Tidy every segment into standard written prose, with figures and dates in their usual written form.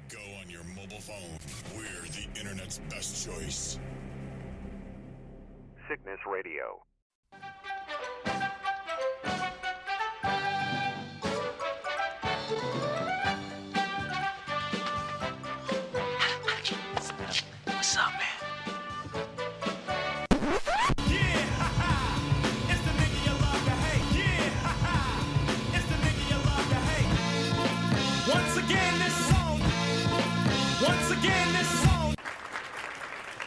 Go on your mobile phone. We're the internet's best choice. Siccness Radio. What's up, man?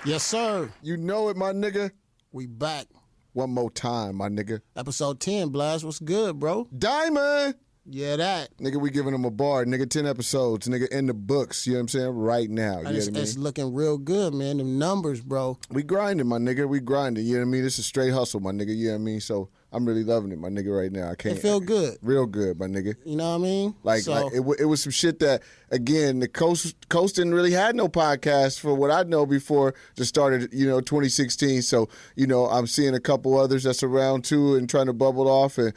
Yes, sir. You know it, my nigga. We back. One more time, my nigga. Episode 10, Blast. What's good, bro? Diamond! Yeah, that. Nigga, we giving them a bar. Nigga, 10 episodes. Nigga, in the books. You know what I'm saying? Right now. You know what I mean? It's looking real good, man. Them numbers, bro. We grinding, my nigga. We grinding. You know what I mean? This is straight hustle, my nigga. You know what I mean? So I'm really loving it, my nigga, right now. I can't. It feel good. Real good, my nigga. You know what I mean? Like it was some shit that, again, the Coast didn't really had no podcast for what I know before just started, 2016. So, I'm seeing a couple others that's around too and trying to bubble off and,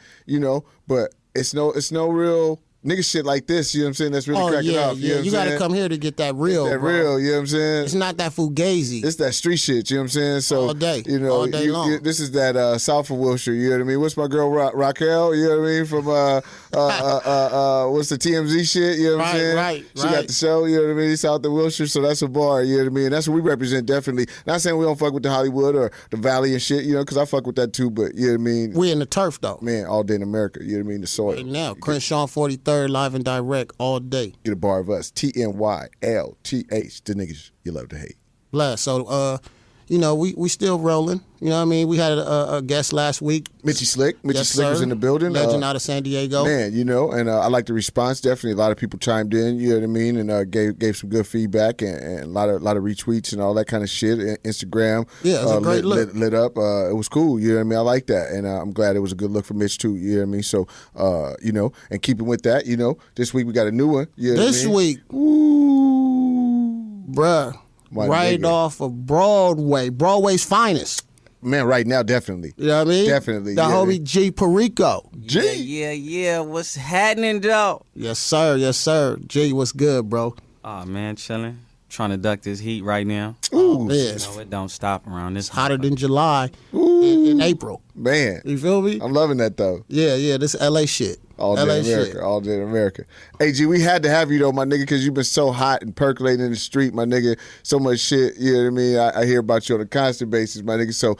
but it's no real nigga shit like this, you know what I'm saying, that's really cracking off. You know what you got to come here to get that real, that bro. real, you know what I'm saying? It's not that fugazi. It's that street shit, you know what I'm saying? So, all day, all day long. This is that South of Wilshire, you know what I mean? What's my girl Raquel, you know what I mean, from what's the TMZ shit, you know what I'm saying? Right. She got the show, you know what I mean, South of Wilshire, so that's a bar, you know what I mean? That's what we represent, definitely. Not saying we don't fuck with the Hollywood or the Valley and shit, because I fuck with that too, but you know what I mean? We in the turf, though. Man, all day in America, you know what I mean? The soil. Right now, Crenshaw 43rd, live and direct all day. Get a bar of us. TNYLTH, the niggas you love to hate. Blast. So, we still rolling. You know what I mean? We had a guest last week. Mitchie Slick. Yes, Slick was sir. in the building. Legend out of San Diego. Man, and I like the response. Definitely a lot of people chimed in, you know what I mean, and gave some good feedback and a lot of retweets and all that kind of shit. Instagram. Yeah, it was a great look. Lit up. It was cool, you know what I mean? I like that. And I'm glad it was a good look for Mitch too, you know what I mean? So, and keeping with that, this week we got a new one. You know this what I mean? week. Ooh. Bruh. My right nigga. off of Broadway's finest. Man, right now, definitely. You know what I mean? Definitely. The homie G Perico. G. Yeah. What's happening, though? Yes, sir. G, what's good, bro? Oh, man, chilling. Trying to duck this heat right now. Ooh. Man, It don't stop around this. it's hotter than July in April. Man. You feel me? I'm loving that, though. Yeah, this LA shit. All day LA in America, shit. all day in America. Hey, G, we had to have you, though, my nigga, because you've been so hot and percolating in the street, my nigga. So much shit, you know what I mean? I hear about you on a constant basis, my nigga. So,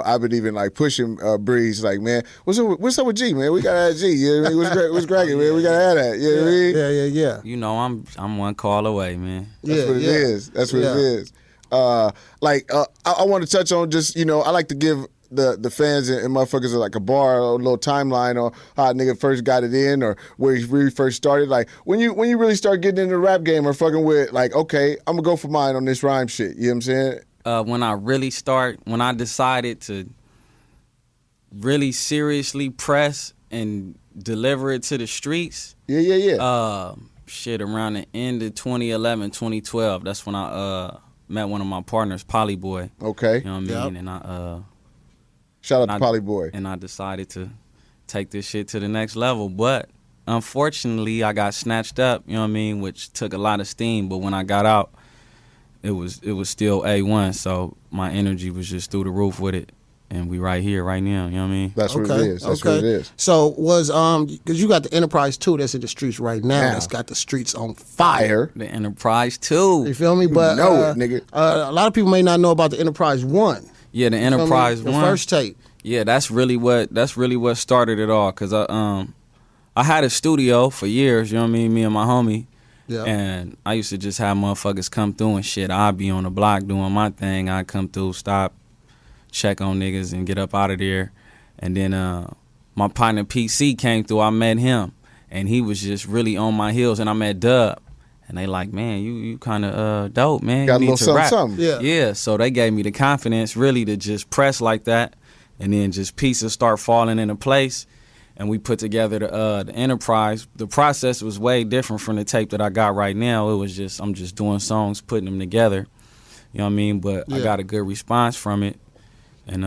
I've been even, pushing Breeze, like, man, what's up with G, man? We got to have G, you know what I mean? What's cracking, man? We got to have that, you know what I mean? Yeah. I'm one call away, man. That's what it is. That's what it is. I want to touch on just, I like to give the fans and motherfuckers like a bar, a little timeline on how a nigga first got it in or where he really first started. Like when you really start getting into the rap game or fucking with like, okay, I'm gonna go for mine on this rhyme shit. You know what I'm saying? When I decided to really seriously press and deliver it to the streets. Yeah. Around the end of 2011, 2012. That's when I met one of my partners, Polly Boy. Okay. You know what I mean? And Shout out to Polly Boy. And I decided to take this shit to the next level. But unfortunately, I got snatched up, you know what I mean, which took a lot of steam. But when I got out, it was still A1. So my energy was just through the roof with it. And we right here, right now, you know what I mean? That's what it is. That's what it is. So was, because you got the Enterprise 2 that's in the streets right now. That's got the streets on fire. The Enterprise 2. You feel me? But it, nigga. A lot of people may not know about the Enterprise 1. Yeah, the Enterprise 1. The first tape. Yeah, that's really what started it all. Cause I had a studio for years, you know what I mean, me and my homie. Yeah. And I used to just have motherfuckers come through and shit. I'd be on the block doing my thing. I'd come through, stop, check on niggas and get up out of there. And then my partner PC came through. I met him, and he was just really on my heels. And I met Dub. And they like, man, you kind of dope, man. Got you a need little to something. Yeah, so they gave me the confidence really to just press like that. And then just pieces start falling into place. And we put together the Enterprise. The process was way different from the tape that I got right now. It was just, I'm just doing songs, putting them together. You know what I mean? But I got a good response from it. And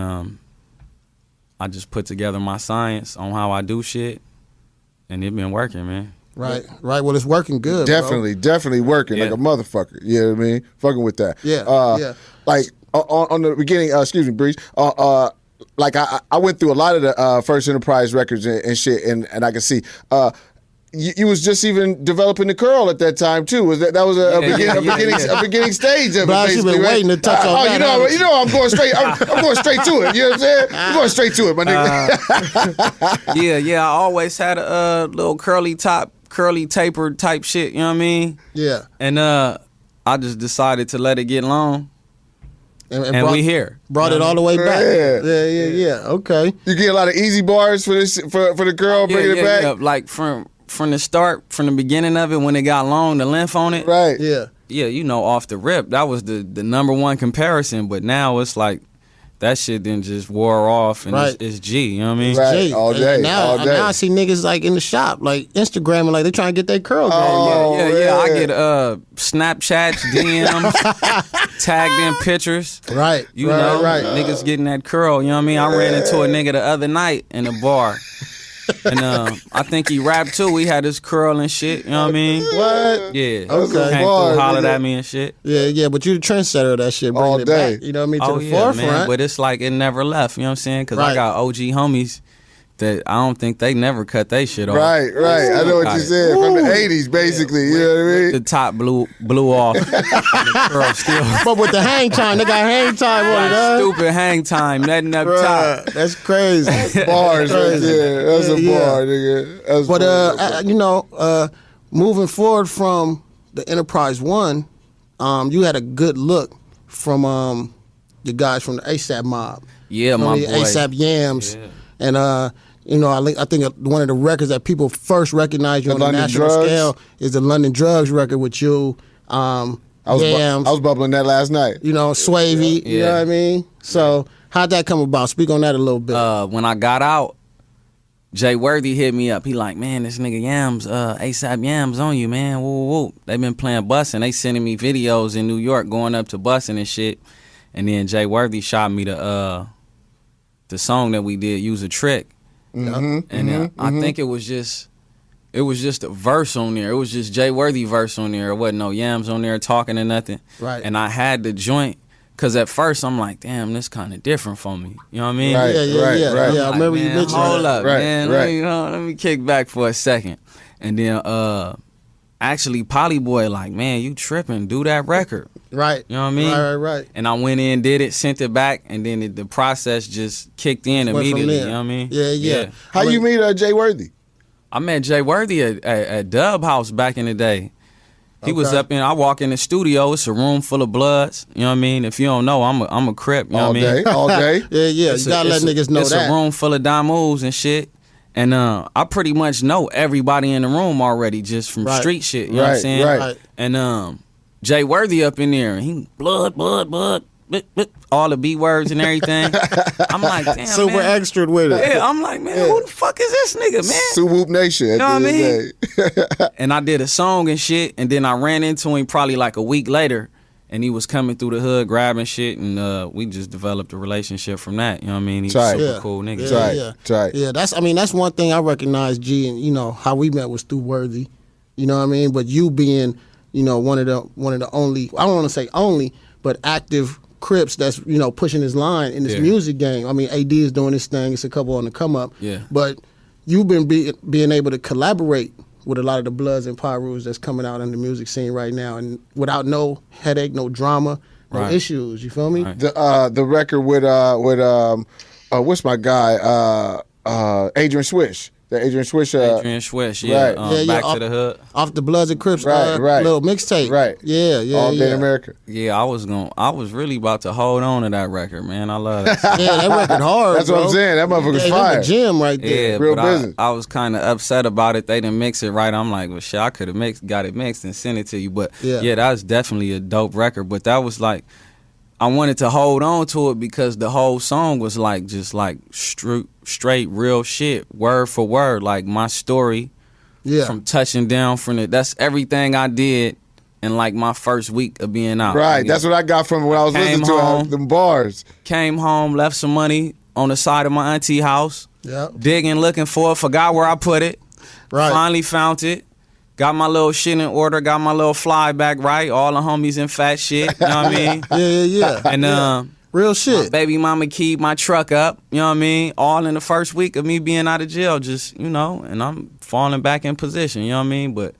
I just put together my science on how I do shit. And it been working, man. Right. Well, it's working good. Definitely working like a motherfucker. You know what I mean? Fucking with that. Yeah. Like on the beginning. Excuse me, Breeze. Like I went through a lot of the First Enterprise records and shit, and I can see. You was just even developing the curl at that time too. Was that was a beginning stage of it? But Basically, been waiting to touch on that. You know, I'm going straight. I'm going straight to it. You know what I'm saying? I'm going straight to it, my nigga. Yeah. I always had a little curly taper type shit. You know what I mean? Yeah. And I just decided to let it get long. And we here. Brought it all the way back. Yeah. Okay. You get a lot of easy bars for this for the girl bringing it back. Yeah. Like from the start, from the beginning of it, when it got long, the length on it. Right. Yeah. Yeah, you know, off the rip, that was the number one comparison. But now it's like that shit then just wore off, and it's G. You know what I mean? Right. All day. Now I see niggas like in the shop, like Instagramming, like they trying to get their curl going. Yeah. I get Snapchats, DMs, tagged in pictures. Right. You know, niggas getting that curl. You know what I mean? I ran into a nigga the other night in a bar. And I think he rapped too. We had his curl and shit. You know what I mean? What? Yeah. Okay. Came through, hollered at me and shit. Yeah. But you the trendsetter of that shit, bringing all it day. back. You know what I mean? To the forefront. Man. But it's like it never left. You know what I'm saying? Because I got OG homies that I don't think they never cut they shit off. Right. I know what you said. From the 80s, basically. You know what I mean? The top blew off. The curl still. But with the hang time, they got hang time on it, huh? Stupid hang time, nothing up top. That's crazy. Bars right there. That's a bar, nigga. That's but moving forward from the Enterprise One, you had a good look from the guys from the ASAP mob. Yeah, my boy. ASAP Yams. Yeah. And I think one of the records that people first recognize you on the national scale is the London Drugs record with you. Yams. I was bubbling that last night. You know, Swavey. You know what I mean? So how'd that come about? Speak on that a little bit. When I got out, Jay Worthy hit me up. He like, man, this nigga Yams, ASAP Yams on you, man. Woo. They been playing bussin'. They sending me videos in New York going up to bussin' and shit. And then Jay Worthy shot me the song that we did, Use a Trick. I think it was just a verse on there. It was just Jay Worthy verse on there. There wasn't no Yams on there talking or nothing. Right. And I had the joint, because at first I'm like, damn, this kind of different for me. You know what I mean? Right. Yeah, I remember you mentioned hold up, man. Right. Let me kick back for a second. And then actually Polly Boy like, man, you tripping, do that record. Right. You know what I mean? Right. And I went in, did it, sent it back, and then the process just kicked in immediately. You know what I mean? Yeah. How you meet Jay Worthy? I met Jay Worthy at Dub House back in the day. He was up in. I walk in the studio. It's a room full of bloods. You know what I mean? If you don't know, I'm a Crip. You know what I mean? All day. Yeah. You gotta let niggas know it's that. It's a room full of Damus and shit. And I pretty much know everybody in the room already just from street shit. You know what I'm saying? Right. And Jay Worthy up in there. He blood. All the B words and everything. I'm like, damn, super man. extra with it. Yeah, I'm like, man, who the fuck is this nigga, man? Swoop Nation. You know what I mean? And I did a song and shit, and then I ran into him probably like a week later, and he was coming through the hood grabbing shit, and we just developed a relationship from that. You know what I mean? He's a super cool nigga. Yeah. That's one thing I recognize, G, and you know how we met was through Worthy. You know what I mean? But you being, you know, one of the only, I don't want to say only, but active Crips that's, you know, pushing his line in this music game. I mean, AD is doing this thing. It's a couple on the come up. Yeah. But you've been being able to collaborate with a lot of the Bloods and Pyrus that's coming out in the music scene right now, and without no headache, no drama, no issues. You feel me? Right. The record with what's my guy Adrian Swish. The Adrian Swish. Adrian Swish, yeah. Back to the hood. Off the Bloods and Crips, right. little mixtape. Right. Yeah. All Day in America. Yeah, I was really about to hold on to that record, man. I love it. Yeah, that record hard. That's bro. what I'm saying. That motherfucker's fire. The gym right there. Yeah, real but business. I was kind of upset about it. They didn't mix it right. I'm like, well, shit, I could have got it mixed and sent it to you. But yeah, that was definitely a dope record. But that was like, I wanted to hold on to it because the whole song was like just like straight real shit, word for word, like my story. Yeah. From touching down from it. That's everything I did in like my first week of being out. Right. That's what I got from when I was listening to them bars. Came home, left some money on the side of my auntie house. Yeah. Digging, looking for it, forgot where I put it. Right. Finally found it. got my little shit in order, got my little fly back right, all the homies in fat shit, you know what I mean? Yeah. And real my shit. baby mama keyed my truck up, you know what I mean? All in the first week of me being out of jail, just, you know, and I'm falling back in position, you know what I mean? But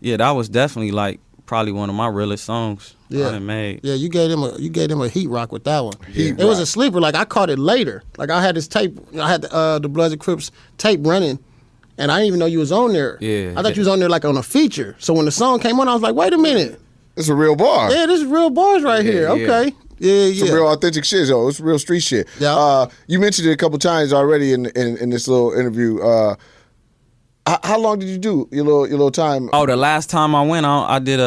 yeah, that was definitely like probably one of my realest songs I done made. Yeah, you gave him a heat rock with that one. Heat it was rock. a sleeper. Like I caught it later. Like I had this tape. I had the Bloods and Crips tape running, and I didn't even know you was on there. Yeah, I thought you was on there like on a feature. So when the song came on, I was like, wait a minute. It's a real bar. Yeah, this is real bars right here. yeah. Okay. Yeah. Some real authentic shit, though. It's real street shit. Yeah. You mentioned it a couple times already in this little interview. How long did you do your little time? Oh, the last time I went on, I did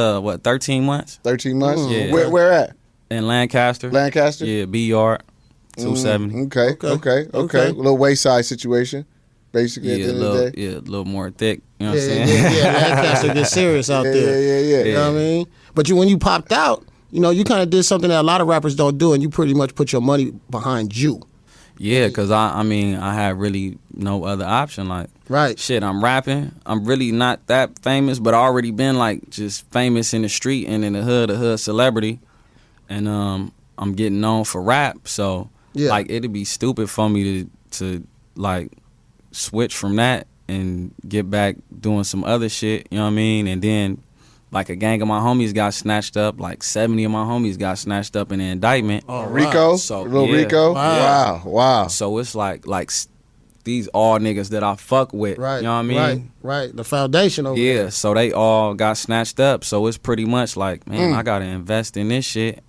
13 months 13 months. Yeah. Where at? in Lancaster. Lancaster. Yeah, B Yard, 270. Okay. A little wayside situation, basically. Yeah, at the end of the day. a little more thick. You know what I'm Yeah, saying? Lancaster gets serious out there. Yeah. You know what I mean? But when you popped out, you know, you kind of did something that a lot of rappers don't do, and you pretty much put your money behind you. Yeah, because I mean, I had really no other option. Like, Right. shit, I'm rapping. I'm really not that famous, but I already been like just famous in the street and in the hood, a hood celebrity. And I'm getting known for rap. So, like, it'd be stupid for me to like, switch from that and get back doing some other shit, you know what I mean? And then, like, a gang of my homies got snatched up. Like, 70 of my homies got snatched up in the indictment. Oh, Rico, So, little yeah. Rico. Wow. Wow. So it's like these all niggas that I fuck with. Right. You know what I mean? Right. The foundation over there. Yeah. So they all got snatched up. So it's pretty much like, man, I gotta invest in this shit.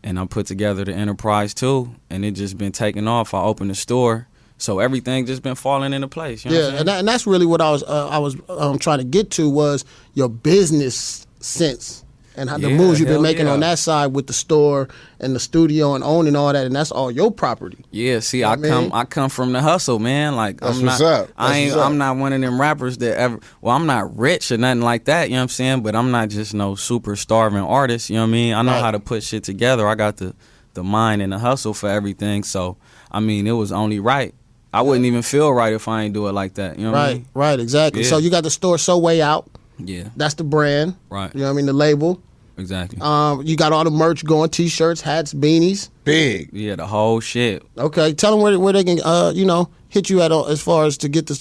And I put together the enterprise too, and it just been taking off. I opened the store. So everything just been falling into place. You know what I'm saying? And that's really what I was trying to get to was your business sense and how the moves you've been hell making yeah. on that side with the store and the studio and owning all that, and that's all your property. Yeah, see, I mean? I come from the hustle, man. Like, That's I'm what's not, up. That's what's up. I'm not one of them rappers that ever. Well, I'm not rich or nothing like that. You know what I'm saying? But I'm not just no super starving artist. You know what I mean? I know Right. how to put shit together. I got the mind and the hustle for everything. So, I mean, it was only right. I wouldn't even feel right if I ain't do it like that. You know what I mean? Right, exactly. Yeah. So you got the store So Way Out. Yeah, That's the brand. right. You know what I mean? The label. Exactly. You got all the merch going: t-shirts, hats, beanies. Big. Yeah, the whole shit. Okay, tell them where they can hit you at as far as to get to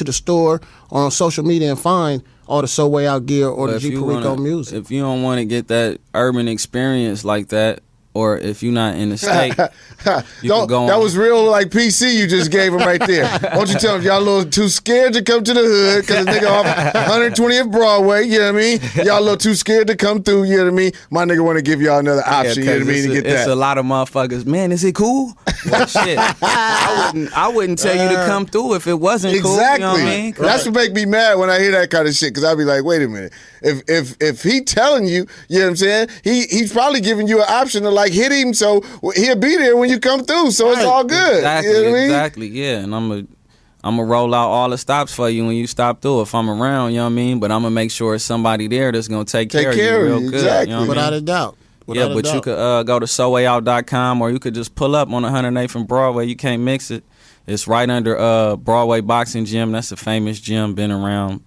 the store or on social media and find all the So Way Out gear or But the if G you Perico wanna- music. If you don't want to get that urban experience like that, or if you're not in the state, you can go That on. was real like PC you just gave him right there. Why don't you tell him y'all a little too scared to come to the hood because the nigga off 120th Broadway, you know what I mean? Y'all a little too scared to come through, you know what I mean? My nigga want to give y'all another option, you know what I mean, to get It's that. a lot of motherfuckers. Man, is it cool? Well, shit, I wouldn't tell you to come through if it wasn't cool. Exactly. You know what I mean? That's what make me mad when I hear that kind of shit. Cause I be like, wait a minute. If he telling you, you know what I'm saying? He's probably giving you an option to like hit him, so he'll be there when you come through. So it's all good. Exactly. You know what I mean? Exactly. Yeah, and I'm gonna roll out all the stops for you when you stop through if I'm around. You know what I mean? But I'm gonna make sure it's somebody there that's gonna take care of you real good. exactly. You know what I Without mean? a doubt. Without a But you doubt. could go to sowayout.com or you could just pull up on 108th from Broadway. You can't mix it. It's right under Broadway Boxing Gym. That's a famous gym, been around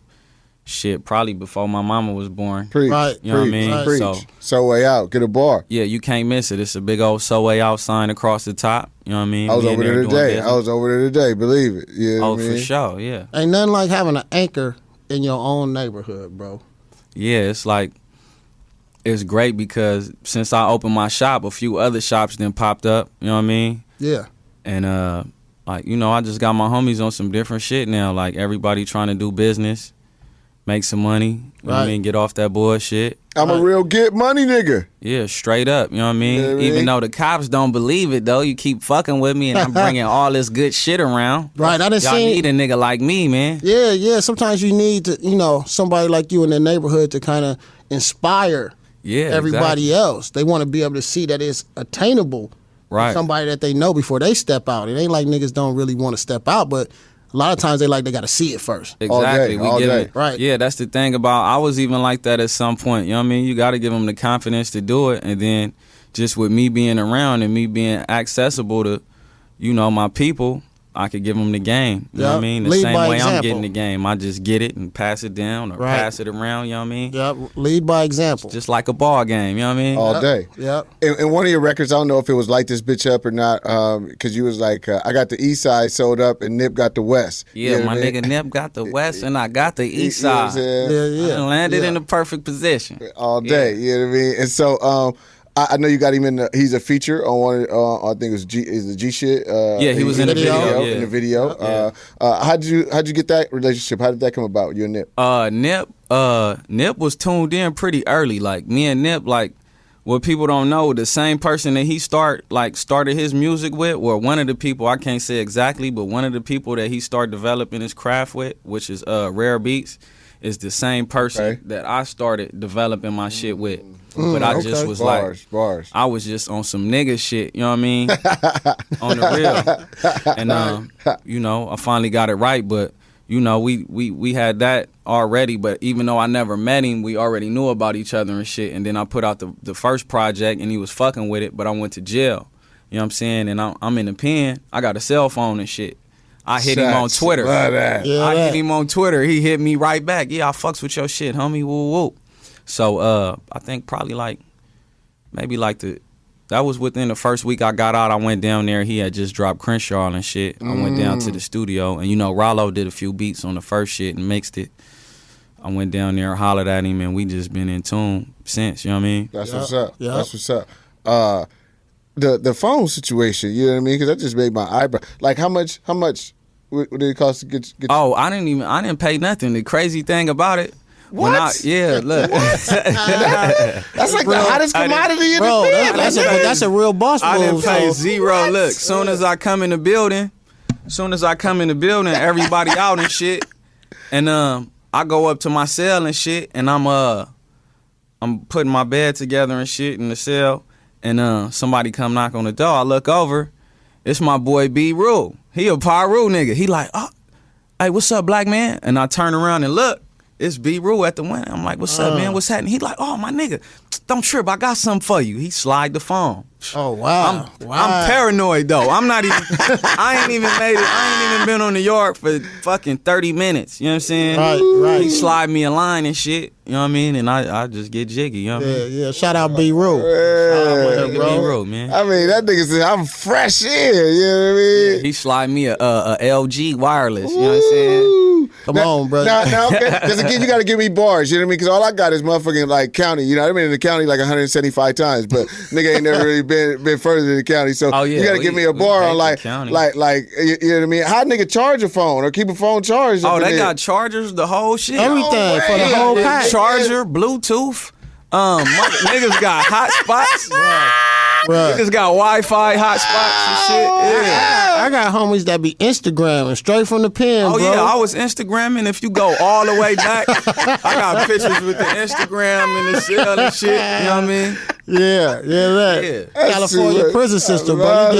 shit probably before my mama was born. Preach. Right. You know what I mean? Preach. So way out. Get a bar. Yeah, you can't miss it. It's a big old So Way Out sign across the top. You know what I mean? I was We in over there doing today. business. I was over there today. Believe it. You know Oh, what I mean? for sure, yeah. Ain't nothing like having an anchor in your own neighborhood, bro. Yeah, it's like, it's great because since I opened my shop, a few other shops then popped up, you know what I mean? Yeah. And like, you know, I just got my homies on some different shit now. Like, everybody trying to do business, make some money, you know what I Right. mean? Get off that bullshit. I'm a real get money nigga. Yeah, straight up, you know what I mean? You know what I Even mean? though the cops don't believe it, though, you keep fucking with me and I'm bringing all this good shit around. Right, I done Y'all seen- need a nigga like me, man. Yeah. Sometimes you need to, somebody like you in the neighborhood to kind of inspire Yeah, everybody exactly. else. They want to be able to see that it's attainable. Right. Somebody that they know before they step out. It ain't like niggas don't really want to step out, but a lot of times they got to see it first. Exactly. All We day. get it. Right. Yeah, that's the thing about, I was even like that at some point. You know what I mean? You got to give them the confidence to do it. And then just with me being around and me being accessible to, my people, I could give them the game. You know what I mean? The Lead same by way example. I'm getting the game. I just get it and pass it down or pass it around, you know what I mean? Yep. Lead by example. Just like a ball game, you know what I mean? All day. Yep. And one of your records, I don't know if it was Light This Bitch Up or not, because you was like, I got the east side sold up and Nip got the west. Yeah, You know my what I mean? nigga Nip got the west and I got the east You know what I'm side. saying? Yeah. I landed in the perfect position. All day, you know what I mean? And so, I know you got him in. He's a feature on one. I think it was the G shit. Yeah, he was in the video. Yeah. In the video. How'd you get that relationship? How did that come about? You and Nip. Nip was tuned in pretty early. Like me and Nip, like what people don't know, the same person that he started his music with, or one of the people, I can't say exactly, but one of the people that he started developing his craft with, which is Rare Beats, is the same person that I started developing my shit with. But I just was bars. I was just on some nigga shit, you know what I mean? On the real. And you know, I finally got it right, but you know, we had that already, but even though I never met him, we already knew about each other and shit. And then I put out the first project and he was fucking with it, but I went to jail. You know what I'm saying? And I'm in the pen. I got a cell phone and shit. I hit him on Twitter. Hit him on Twitter. He hit me right back. Yeah, I fucks with your shit, homie. Woo woo. So I think probably that was within the first week I got out. I went down there. He had just dropped Crenshaw and shit. I went down to the studio, and you know, Rollo did a few beats on the first shit and mixed it. I went down there, hollered at him, and we just been in tune since. You know what I mean? That's what's up. Yep. That's what's up. The phone situation. You know what I mean? Because that just made my eyebrow. Like how much would it cost to get? Oh, I didn't pay nothing. The crazy thing about it. What? Look. That's like the hottest commodity in the bed. That's a real boss move. I didn't pay zero. What? Look, soon as I come in the building, everybody out and shit. And I go up to my cell and shit, and I'm putting my bed together and shit in the cell, and somebody come knock on the door. I look over, it's my boy B. Rule. He a Pyru nigga. He like, oh, hey, what's up, black man? And I turn around and look. It's B. Rule at the window. I'm like, what's up, man? What's happening? He like, oh, my nigga, don't trip. I got something for you. He slide the phone. Oh, wow. I'm paranoid, though. I'm not even, I ain't even made it. I ain't even been on New York for fucking 30 minutes. You know what I'm saying? Right. He slide me a line and shit. You know what I mean? And I just get jiggy. You know what I mean? Yeah. Shout out B. Rule. Yeah, B. Rule, man. I mean, that nigga said, I'm fresh here. You know what I mean? He slide me a LG wireless. You know what I'm saying? Come on, bro. Now, because again, you got to give me bars. You know what I mean? Because all I got is motherfucking like county. You know, I've been in the county like 175 times, but nigga ain't never really been further than the county. So you got to give me a bar on like you know what I mean? How nigga charge a phone or keep a phone charged? Oh, they got chargers, the whole shit. Everything for the whole pack. Charger, Bluetooth. Niggas got hotspots. Right. Niggas got Wi-Fi hotspots and shit. Yeah. I got homies that be Instagramming straight from the pen, bro. Yeah, I was Instagramming. If you go all the way back, I got pictures with the Instagram and the cell and shit. You know what I mean? Yeah. California prison system, bro.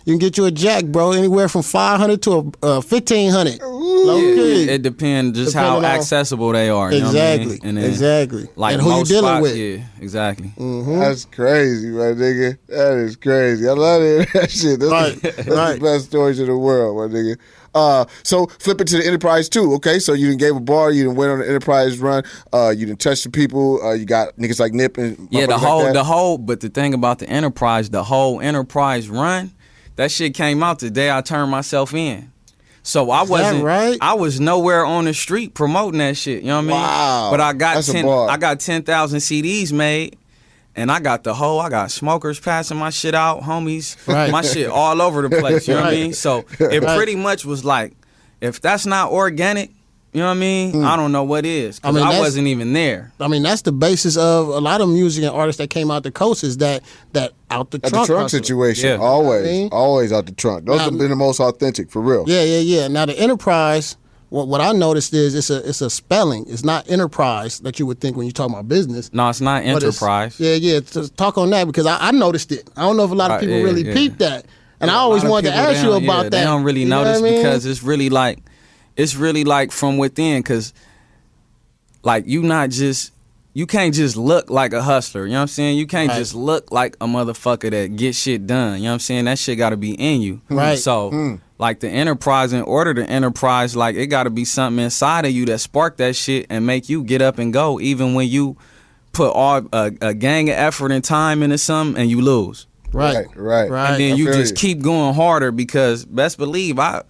You can get you a jack, bro, anywhere from 500 to 1,500. It depends just how accessible they are. You know what I mean? And then, exactly. Like and who you dealing with. Yeah, exactly. Mm-hmm. That's crazy, my nigga. That is crazy. I love it. That shit. That's the best stories in the world, my nigga. So flip it to the Enterprise too. Okay, so you done gave a bar, you done went on the Enterprise run, you done touched the people, you got niggas like Nip and the whole. But the thing about the Enterprise, the whole Enterprise run, that shit came out the day I turned myself in. So I wasn't right? I was nowhere on the street promoting that shit. You know what I mean? Wow. But I got 10,000 CDs made. And I got smokers passing my shit out, homies, my shit all over the place, you know what I mean? So it pretty much was like, if that's not organic, you know what I mean? I don't know what is, because I wasn't even there. I mean, that's the basis of a lot of music and artists that came out the coast is that out the trunk situation. Yeah. Always out the trunk. Those have been the most authentic, for real. Yeah. Now the Enterprise, what I noticed is it's a spelling. It's not enterprise that you would think when you talk about business. No, it's not enterprise. Talk on that because I noticed it. I don't know if a lot of people really peeped that. And I always wanted to ask you about that. They don't really notice because it's really like from within, because like you can't just look like a hustler, you know what I'm saying? You can't just look like a motherfucker that gets shit done, you know what I'm saying? That shit gotta be in you. Right. So like the enterprise, in order to enterprise, like it got to be something inside of you that spark that shit and make you get up and go, even when you put all a gang of effort and time into something and you lose. Right. And then you just keep going harder, because best believe I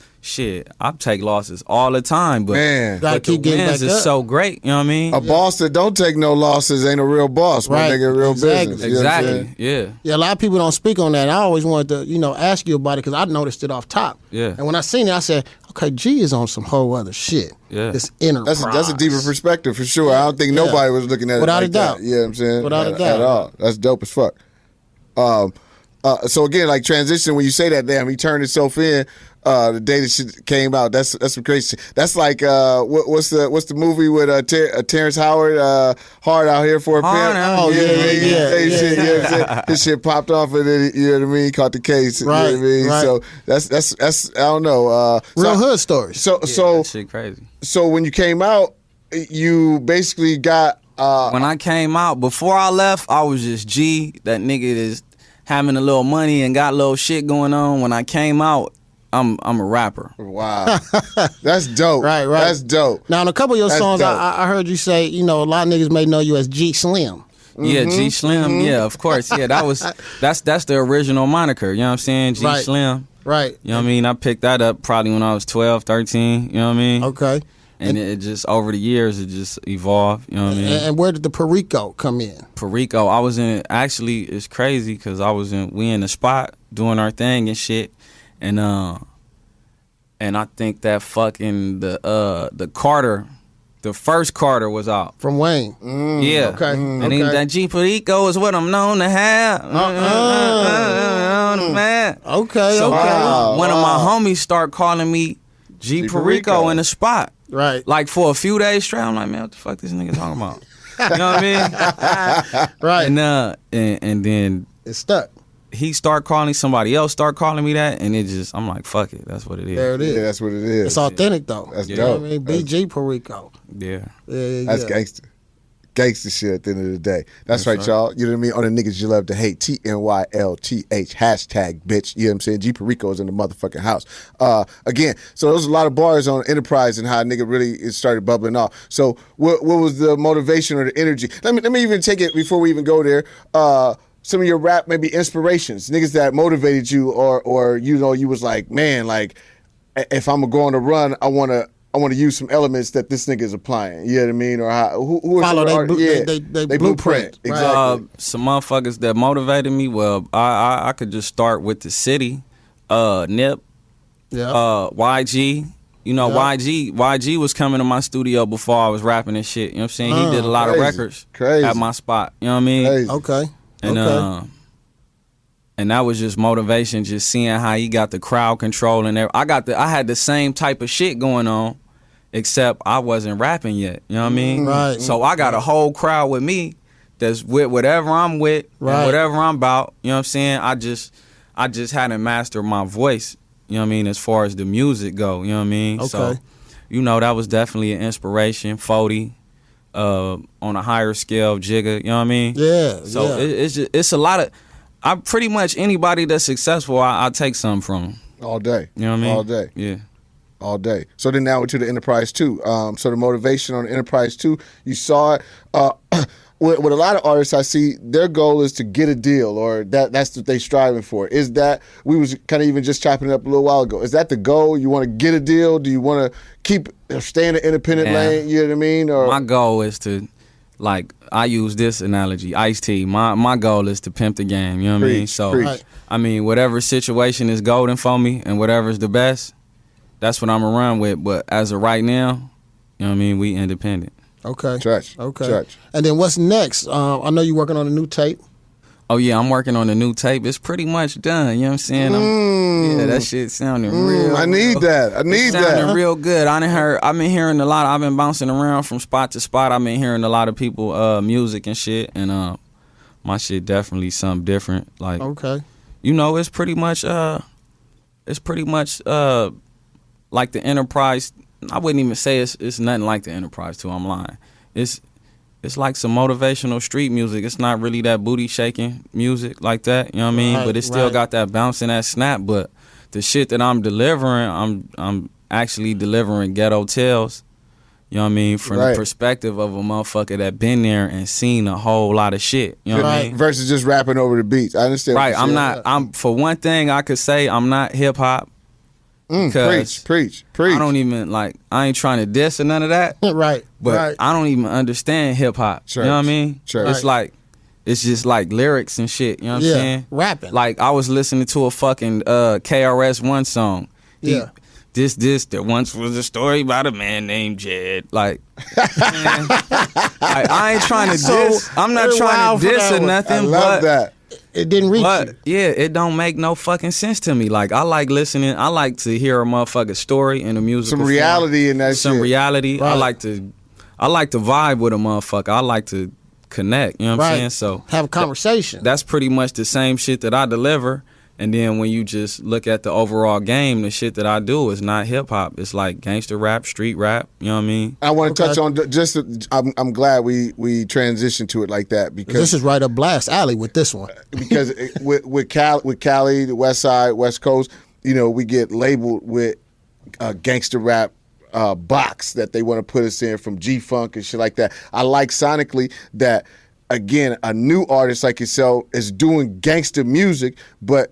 take losses all the time, but Man, but the wins is so great. You know what I mean? A boss that don't take no losses ain't a real boss. Right. They get real business. You know what I'm Exactly. saying? Yeah. Yeah, a lot of people don't speak on that. I always wanted to, ask you about it because I noticed it off top. Yeah. And when I seen it, I said, okay, G is on some whole other shit. Yeah. This enterprise. That's a deeper perspective for sure. I don't think nobody was looking at Without it like a doubt. that. You know what I'm saying? Without a doubt. At all. That's dope as fuck. So again, like transition, when you say that, damn, he turned himself in the day that shit came out. That's some crazy shit. That's like what's the movie with Terrence Howard, Hard Out Here for a Pimp? Oh, yeah. Shit, you know what I'm saying? His shit popped off and then, you know what I mean, caught the case. Right, You know what I mean? right. So that's I don't know. Real hood stories. So That shit crazy. so when you came out, you basically got When I came out, before I left, I was just G, that nigga is having a little money and got a little shit going on. When I came out, I'm a rapper. wow. That's dope. Right. That's dope. Now, in a couple of your That's songs, dope. I heard you say, a lot of niggas may know you as G Slim. Yeah, G Slim. Yeah, of course. Yeah, that's the original moniker. You know what I'm saying? G Right. Slim. Right. You know what I mean? I picked that up probably when I was 12, 13. You know what I mean? Okay. And it just, over the years, it just evolved. You know what I mean? And where did the Perico come in? Perico, I was in, actually, it's crazy because we in the spot doing our thing and shit. And I think that fucking the Carter, the first Carter was out. From Wayne. Yeah. Okay. And then that G Perico is what I'm known to have. Man. Okay. So okay. one of my homies start calling me G Perico in the spot. Right. Like for a few days straight, I'm like, man, what the fuck this nigga talking about? You know what I mean? Right. And then It's stuck. he start calling, somebody else start calling me that, and it just, I'm like, fuck it, that's what it is. There it is. Yeah, that's what it is. It's authentic, though. That's You know dope. what I mean? BG Perico. Yeah. Yeah. That's gangster. Gangster shit at the end of the day. That's right, y'all. You know what I mean? On the niggas you love to hate. TNYLTH hashtag bitch. You know what I'm saying? G Perico is in the motherfucking house. Again, so there's a lot of bars on Enterprise and how a nigga really it started bubbling off. So what was the motivation or the energy? Let me even take it before we even go there. Some of your rap maybe inspirations, niggas that motivated you or you was like, man, like if I'm gonna go on a run, I wanna use some elements that this nigga is applying. You know what I mean? Or who Follow they they blueprint. Right. Exactly. Some motherfuckers that motivated me, well, I could just start with the city. Nip, Yeah. YG. You know, Yeah. YG was coming to my studio before I was rapping and shit. You know what I'm saying? He did a lot of Crazy. records Crazy. at my spot. You know what I mean? Crazy. Okay. And okay. And that was just motivation, just seeing how he got the crowd control and everything. I had the same type of shit going on, except I wasn't rapping yet. You know what I mean? Right. So I got a whole crowd with me that's with whatever I'm with, Right. and whatever I'm about. You know what I'm saying? I just hadn't mastered my voice. You know what I mean? As far as the music go, you know what I mean? Okay. So, that was definitely an inspiration. 40, on a higher scale, Jigga. You know what I mean? Yeah. So yeah. it's a lot of. I pretty much anybody that's successful, I take something from them. All day. You know what I mean? All day. Yeah. All day. So then now we're to the Enterprise 2. So the motivation on the Enterprise 2, you saw it. With a lot of artists I see, their goal is to get a deal, or that's what they striving for. Is that, we was kind of even just chopping it up a little while ago, is that the goal? You want to get a deal? Do you want to stay in the independent lane? You know what I mean? Or my goal is to, like, I use this analogy, Ice-T. My goal is to pimp the game, you know what I mean? So, preach. I mean, whatever situation is golden for me and whatever's the best, that's what I'm going to run with. But as of right now, you know what I mean, we independent. Okay. Church. Okay. Church. And then what's next? I know you're working on a new tape. Oh, yeah, I'm working on a new tape. It's pretty much done, you know what I'm saying? Yeah, that shit sounding real. I need that. I need sounding that. real good. I've been hearing a lot. I've been bouncing around from spot to spot. I've been hearing a lot of people music and shit, and my shit definitely something different. Like, Okay. it's pretty much like the Enterprise. I wouldn't even say it's nothing like the Enterprise too. I'm lying. It's like some motivational street music. It's not really that booty shaking music like that. You know what I mean? Right, But it still right. got that bounce and that snap. But the shit that I'm delivering, I'm actually delivering ghetto tales. You know what I mean? From the perspective of a motherfucker that been there and seen a whole lot of shit. You know what I mean? Versus just rapping over the beats. I understand. Right. I'm for one thing I could say I'm not hip hop. Preach. I don't even I ain't trying to diss or none of that. Right. But I don't even understand hip hop. You know what I mean? It's it's just like lyrics and shit. You know what I'm saying? Rapping. Like I was listening to a fucking KRS-One song. There once was a story about a man named Jed. Like, man, I ain't trying to diss. I'm not trying to diss or nothing. I love that. It didn't reach you. Yeah, it don't make no fucking sense to me. Like, I like listening. I like to hear a motherfucking story in a musical Some reality in that shit. Some reality. Right. I like to vibe with a motherfucker. I like to connect. You know what I'm saying? So have a conversation. That's pretty much the same shit that I deliver. And then when you just look at the overall game, the shit that I do is not hip hop. It's like gangster rap, street rap. You know what I mean? I want to touch on I'm glad we transitioned to it like that because this is right up Blast Alley with this one. Because with Cali, the West Side, West Coast, you know, we get labeled with gangster rap box that they want to put us in from G-Funk and shit like that. I like sonically that. Again, a new artist like yourself is doing gangster music, but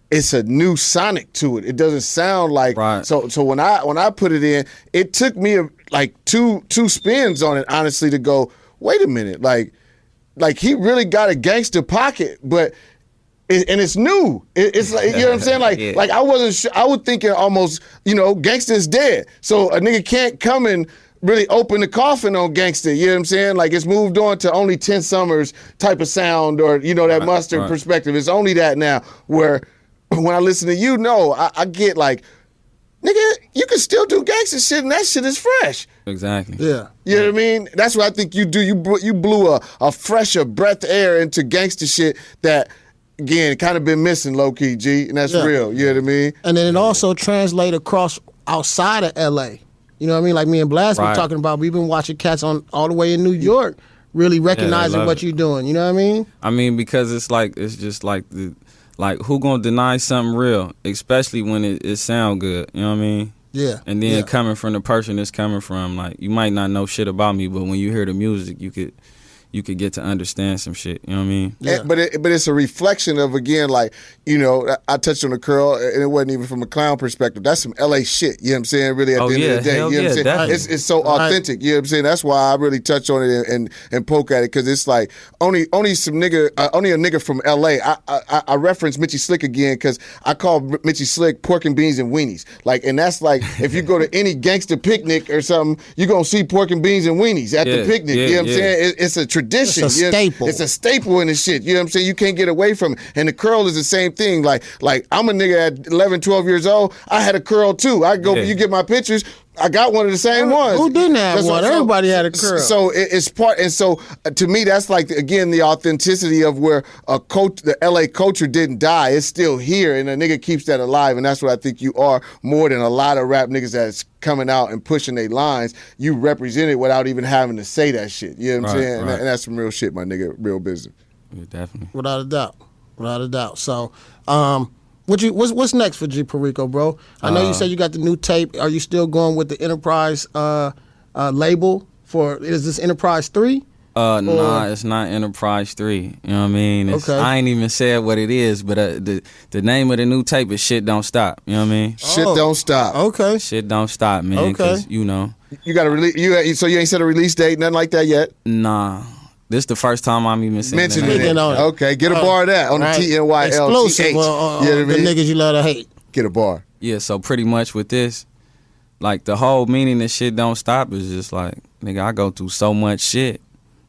it's a new sonic to it. It doesn't sound like so. When I put it in, it took me like two spins on it, honestly, to go, wait a minute, like he really got a gangster pocket, but and it's new. It's like, you know what I'm saying? Like I wasn't sure. I was thinking almost, you know, gangster's dead, so a nigga can't come and really open the coffin on gangster, you know what I'm saying? Like it's moved on to only 10 Summers type of sound or, you know, that mustard perspective. It's only that now where when I listen to you, I get like, nigga, you can still do gangster shit and that shit is fresh. Exactly. Yeah. You know what I mean? That's what I think you do. You blew a fresher breath of air into gangster shit that, again, kind of been missing low-key, G, and that's real, you know what I mean? And then it also translates across outside of L.A., you know what I mean? Like me and Blast been talking about, we've been watching cats on all the way in New York, really recognizing what you're doing. You know what I mean? I mean, because it's just like who gonna deny something real, especially when it sound good. You know what I mean? Yeah. And then coming from the person it's coming from, like you might not know shit about me, but when you hear the music, you could get to understand some shit. You know what I mean? Yeah. But it's a reflection of, again, like, you know, I touched on the curl, and it wasn't even from a clown perspective. That's some LA shit. You know what I'm saying? Really, at the end of the day, you know what I'm saying? Definitely. It's so authentic. You know what I'm saying? That's why I really touch on it and poke at it, because it's like only a nigga from LA. I reference Mitchie Slick again because I call Mitchie Slick pork and beans and weenies. Like, and that's like if you go to any gangster picnic or something, you're gonna see pork and beans and weenies at the picnic. You know what I'm saying? It's a tradition. It's a staple. It's a staple in the shit. You know what I'm saying? You can't get away from it. And the curl is the same thing. Like I'm a nigga at 11, 12 years old. I had a curl too. You get my pictures. I got one of the same ones. Who didn't have one? Everybody had a curl. So it's part, and so to me, that's like again the authenticity of where the LA culture didn't die. It's still here, and a nigga keeps that alive, and that's what I think you are more than a lot of rap niggas that's coming out and pushing their lines. You represent it without even having to say that shit. You know what I'm saying? Right. And that's some real shit, my nigga. Real business. Yeah, definitely. Without a doubt. So, what's next for G Perico, bro? I know you said you got the new tape. Are you still going with the Enterprise label is this Enterprise 3? Nah, it's not Enterprise 3. You know what I mean? I ain't even said what it is, but the name of the new tape is Shit Don't Stop. You know what I mean? Shit Don't Stop. Okay. Shit Don't Stop, man. Because, you know. You got to release. So you ain't set a release date, nothing like that yet? Nah. This is the first time I'm even saying mentioning it. Okay, get a bar of that on the TNYL. Exclusive. You know the niggas you love to hate. Get a bar. Yeah, so pretty much with this, like the whole meaning of Shit Don't Stop is just like, nigga, I go through so much shit,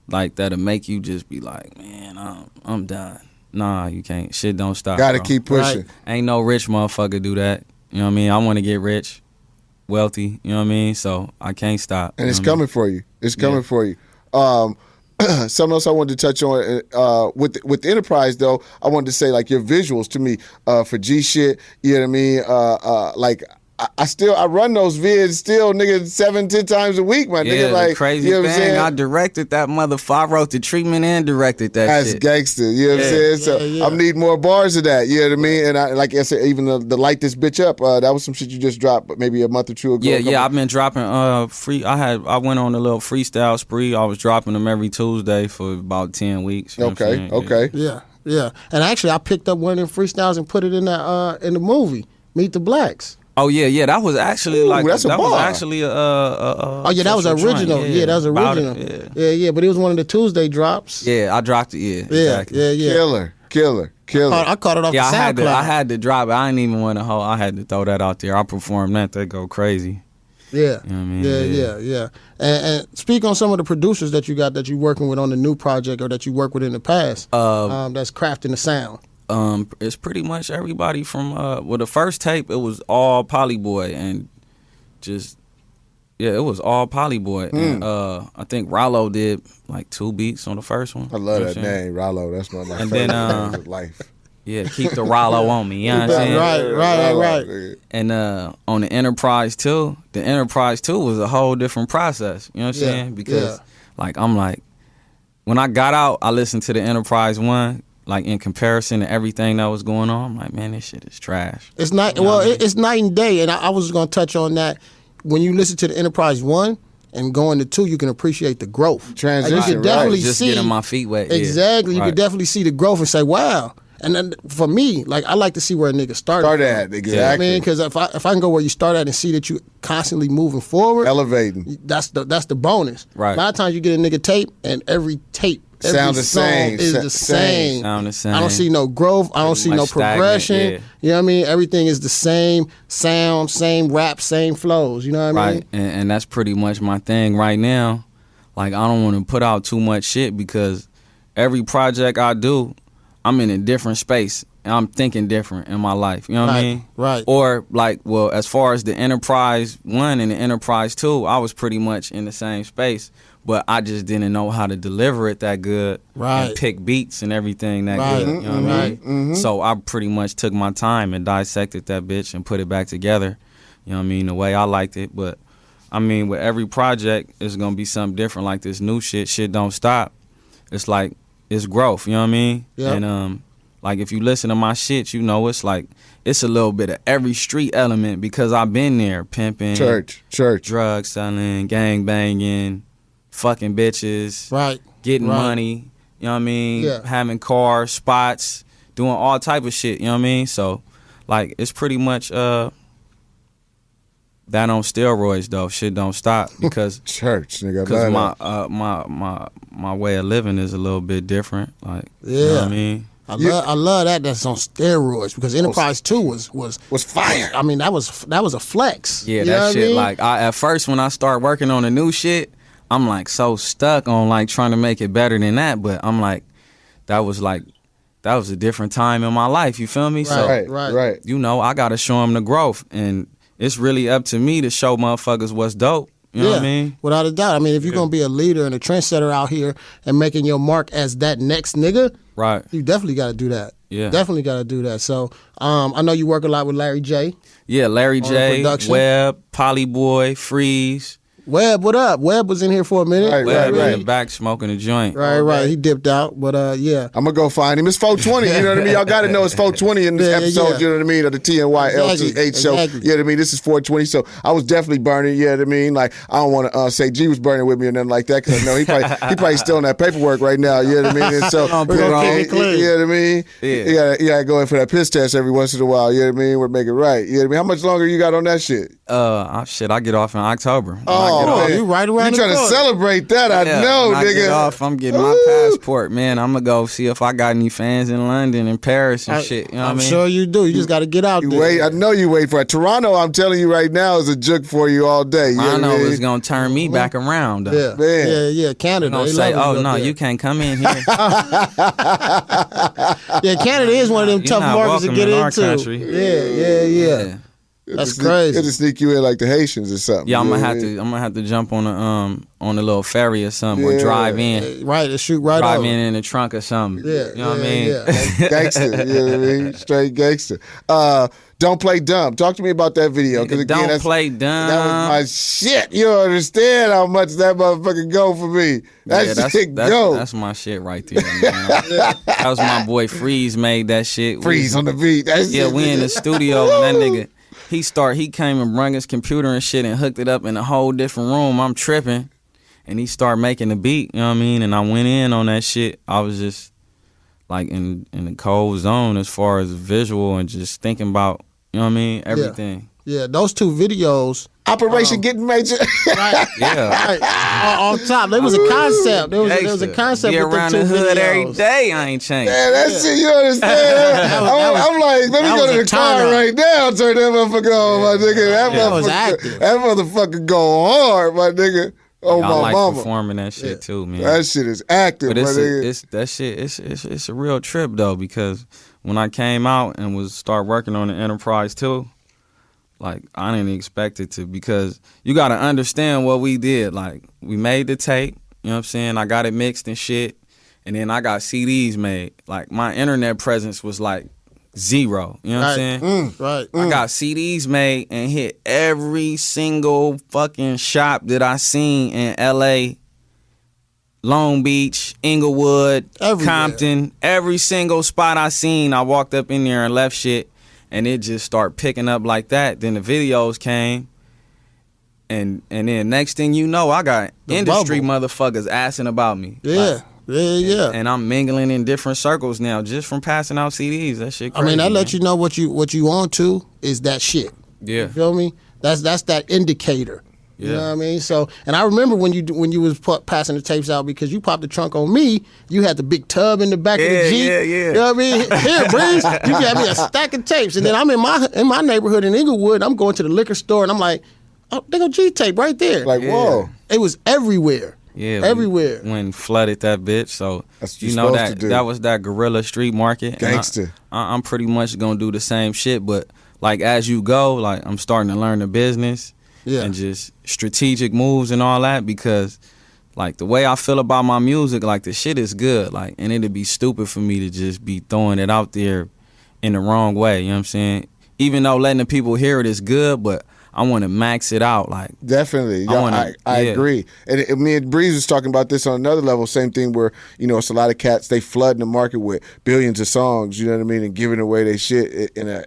like that'll make you just be like, man, I'm done. Nah, you can't. Shit don't stop. Gotta keep pushing. Right? Ain't no rich motherfucker do that. You know what I mean? I want to get rich, wealthy. You know what I mean? So I can't stop. And it's coming for you. It's coming for you. Something else I wanted to touch on with the Enterprise, though, I wanted to say, like, your visuals to me for G shit, you know what I mean? Like, I run those vids still, nigga, 7-10 times a week, my nigga. Like, the crazy you know what I'm thing, saying? I directed that motherfucker. I wrote the treatment and directed that That's shit. gangster, you know what I'm saying? So I'm need more bars of that, you know what I mean? And I, like I said, even the Light This Bitch Up, that was some shit you just dropped maybe a month or two ago. Yeah, I've been dropping free. I went on a little freestyle spree. I was dropping them every Tuesday for about 10 weeks. You know what I'm saying? Okay. Yeah. And actually, I picked up one of them freestyles and put it in the movie, Meet the Blacks. Oh yeah, that was actually that's a bar. was actually a Oh yeah, that was original. Joint. Yeah, that was original. Yeah, but it was one of the Tuesday drops. Yeah, I dropped it. Yeah, exactly. Yeah. Killer. I caught it off the SoundCloud. I had to drop it. I didn't even want to hold. I had to throw that out there. I performed that. They go crazy. Yeah. You know what I mean? Yeah. And speak on some of the producers that you got that you working with on the new project or that you worked with in the past. That's crafting the sound. It's pretty much everybody from the first tape. It was all Polyboy and just it was all Polyboy. And I think Rollo did like 2 beats on the first one. I love that name, Rollo. That's my and favorite then name of life. Yeah, keep the Rollo on me. You know what I'm saying? Right. And on the Enterprise 2, was a whole different process. You know what I'm saying? Because I'm like, when I got out, I listened to the Enterprise 1. Like in comparison to everything that was going on, I'm like, man, this shit is trash. It's not. Well, it's night and day, and I was going to touch on that. When you listen to the Enterprise 1 and going to 2, you can appreciate the growth. Transition, you can definitely Just see, getting my feet wet. Exactly, Yeah. you can definitely see the growth and say, wow. And then for me, like I like to see where a nigga started. Start at, exactly. I mean, because if I can go where you start at and see that you constantly moving forward, elevating. That's the bonus. Right. A lot of times you get a nigga tape and every tape. Sound the song same. is the same. Sound the same. I don't see no growth. I don't see no progression. Yeah. You know what I mean? Everything is the same sound, same rap, same flows. You know what I mean? Right, and that's pretty much my thing right now. Like, I don't want to put out too much shit because every project I do, I'm in a different space. And I'm thinking different in my life. You know what I mean? Right. Or, as far as the Enterprise 1 and the Enterprise 2, I was pretty much in the same space. But I just didn't know how to deliver it that good. Right. And pick beats and everything that Right. good. You know what I mean? So I pretty much took my time and dissected that bitch and put it back together. You know what I mean? The way I liked it. But, I mean, with every project, it's going to be something different. Like this new shit don't stop. It's like, it's growth. You know what I mean? Yeah. And, like, if you listen to my shit, you know it's like, it's a little bit of every street element because I've been there, pimping, Church, drug selling, gang banging, fucking bitches, Right. getting money, you know what I mean? Yeah. Having cars, spots, doing all type of shit, you know what I mean? So, like, it's pretty much that on steroids though. Shit don't stop because church, nigga. Because my way of living is a little bit different. Like, you know what I mean? I love that. That's on steroids because Enterprise 2 was fire. I mean, that was a flex. Yeah, You know that what shit. I mean? Like, at first when I start working on the new shit, I'm like so stuck on like trying to make it better than that. But I'm like, that was a different time in my life. You feel me? Right. You know, I gotta show them the growth, and it's really up to me to show motherfuckers what's dope. You know what I mean? Without a doubt. I mean, if you're gonna be a leader and a trendsetter out here and making your mark as that next nigga, right? You definitely got to do that. Yeah, definitely got to do that. So, I know you work a lot with Larry J. Yeah, Larry J, Webb, Polyboy, Freeze. Webb, what up? Webb was in here for a minute. Webb in the back smoking a joint. Right. He dipped out, but yeah. I'm gonna go find him. It's 420. You know what I mean? Y'all got to know it's 420 in this episode. You know what I mean? Of the TNYLTH show. You know what I mean? This is 420. So I was definitely burning. You know what I mean? Like I don't want to say G was burning with me or nothing like that because I know he probably still in that paperwork right now. You know what I mean? And so we're gonna keep it clean. You know what I mean? Yeah. You gotta go in for that piss test every once in a while. You know what I mean? We're making it right. You know what I mean? How much longer you got on that shit? I get off in October. You right around you trying to celebrate that? I know, when nigga. I get off, I'm getting my passport, man. I'm gonna go see if I got any fans in London and Paris and shit. You know what I mean? I'm sure you do. You just got to get out there. Wait, I know you wait for it. Toronto, I'm telling you right now, is a juke for you all day. I know it's gonna turn me back around. Yeah, man. Yeah. Canada. They're gonna say, "Oh no, you can't come in here." Yeah, Canada is one of them tough markets to get into. Country. Yeah. That's crazy. It'll sneak you in like the Haitians or something. Yeah, I'm gonna have to jump on a little ferry or something, or drive in. Right, to shoot right Drive over. in the trunk or something. Yeah, you know what I mean. Yeah. Gangster, you know what I mean? Straight gangster. Don't Play Dumb. Talk to me about that video. Nigga, Don't Play Dumb. That was my shit. You don't understand how much that motherfucker go for me. That shit go. That's my shit right there, man. That was my boy Freeze made that shit. Freeze on the beat. We in the studio and that nigga, he came and brought his computer and shit and hooked it up in a whole different room. I'm tripping. And he started making the beat, you know what I mean? And I went in on that shit. I was just like in the cold zone as far as visual and just thinking about, you know what I mean, everything. Yeah, those two videos. Operation Getting Major. Right. Yeah. Right. On top. There was a concept. There was a concept Be with the around two the hood videos. every day, I ain't changed. Yeah, that shit, you understand? I'm like, let me go to the car right now, turn that motherfucker on, my nigga. That was active. That motherfucker go hard, my nigga. Oh, I my like mama. performing that shit too, man. That shit is active, But my nigga. it's a real trip though, because when I came out and start working on the Enterprise too, like I didn't expect it to, because you gotta understand what we did. Like we made the tape, you know what I'm saying? I got it mixed and shit, and then I got CDs made. Like my internet presence was like zero, you know what I'm saying? Right. I got CDs made and hit every single fucking shop that I seen in LA, Long Beach, Inglewood, Everywhere. Compton. Every single spot I seen, I walked up in there and left shit, and it just started picking up like that. Then the videos came, and then next thing you know, I got The industry bubble. motherfuckers asking about me. Yeah. Yeah. And I'm mingling in different circles now just from passing out CDs. That shit crazy. I mean, that man. lets you know what you on to is that shit. Yeah. You feel me? That's that indicator. You Yeah. know what I mean? So, and I remember when you was passing the tapes out, because you popped the trunk on me, you had the big tub in the back of the Jeep. Yeah. You know what I mean? Here, Breeze, you got me a stack of tapes. And then I'm in my neighborhood in Inglewood, I'm going to the liquor store and I'm like, oh, they go G tape right there. Like, whoa. It was everywhere. Yeah, everywhere. When flooded that bitch, so That's what you you're know supposed to do. that was that guerrilla street market. And Gangster. I'm pretty much gonna do the same shit, but like as you go, like I'm starting to learn the business and just strategic moves and all that, because like the way I feel about my music, like the shit is good, like, and it'd be stupid for me to just be throwing it out there in the wrong way. You know what I'm saying? Even though letting the people hear it is good, but I want to max it out, like. Definitely. I I agree. And me and Breeze was talking about this on another level, same thing where, you know, it's a lot of cats, they flooding the market with billions of songs, you know what I mean, and giving away their shit in a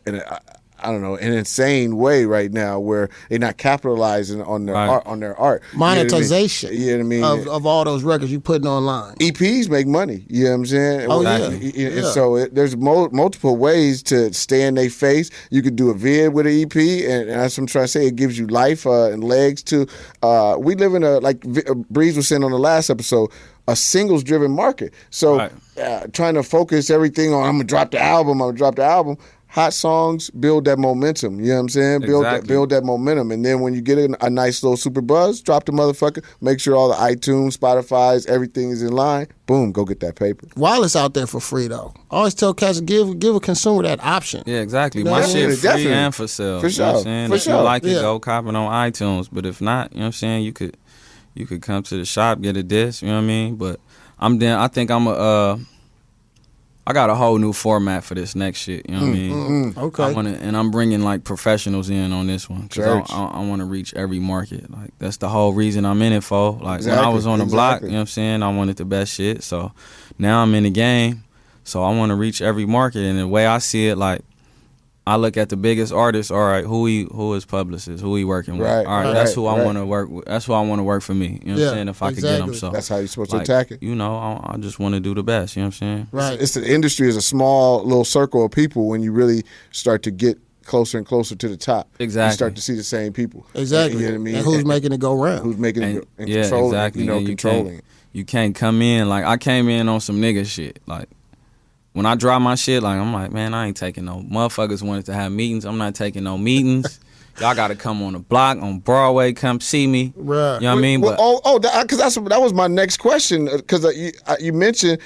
I don't know, an insane way right now, where they're not capitalizing on their art. Monetization. You know what I mean? Of all those records you putting online. EPs make money. You know what I'm saying? Oh, And so there's multiple ways to stay in their face. You could do a vid with an EP, and that's what I'm trying to say. It gives you life and legs to. We live in like Breeze was saying on the last episode, a singles-driven market. So trying to focus everything on, I'm going to drop the album. Hot songs build that momentum. You know what I'm saying? Build that momentum. And then when you get a nice little super buzz, drop the motherfucker. Make sure all the iTunes, Spotify's, everything is in line. Boom, go get that paper. While it's out there for free, though. I always tell cats, give a consumer that option. Yeah, exactly. You know My what I shit mean? free Definitely. and for sale. For You know what sure. I'm saying? For If sure. you like it, Yeah. go cop it on iTunes. But if not, you know what I'm saying, you could come to the shop, get a disc, you know what I mean? But I think I got a whole new format for this next shit, you know what I mean? Okay. And I'm bringing like professionals in on this one, because Church. I want to reach every market. Like that's the whole reason I'm in it for. Like when I Exactly, was on the block, exactly. you know what I'm saying, I wanted the best shit. So now I'm in the game, so I want to reach every market. And the way I see it, like I look at the biggest artists. All right, who is publicist? Who he working with? Right, All right, right, that's who I right. want to work with. That's who I want to work for me. You know what I'm saying? If I could get them, exactly. so That's how you're supposed to like, attack it. You know, I just want to do the best. You know what I'm saying? Right. It's the industry is a small little circle of people when you really start to get closer and closer to the top. Exactly. You start to see the same people. Exactly. You know what I mean? And who's making it go round? Who's making it and yeah, controlling exactly. it, you know, And controlling it. You can't come in like I came in on some nigga shit. Like when I drop my shit, like I'm like, man, I ain't taking no motherfuckers wanted to have meetings. I'm not taking no meetings. Y'all gotta come on the block, on Broadway, come see me. Right. You know what I mean? Well, But because that was my next question. Because you mentioned,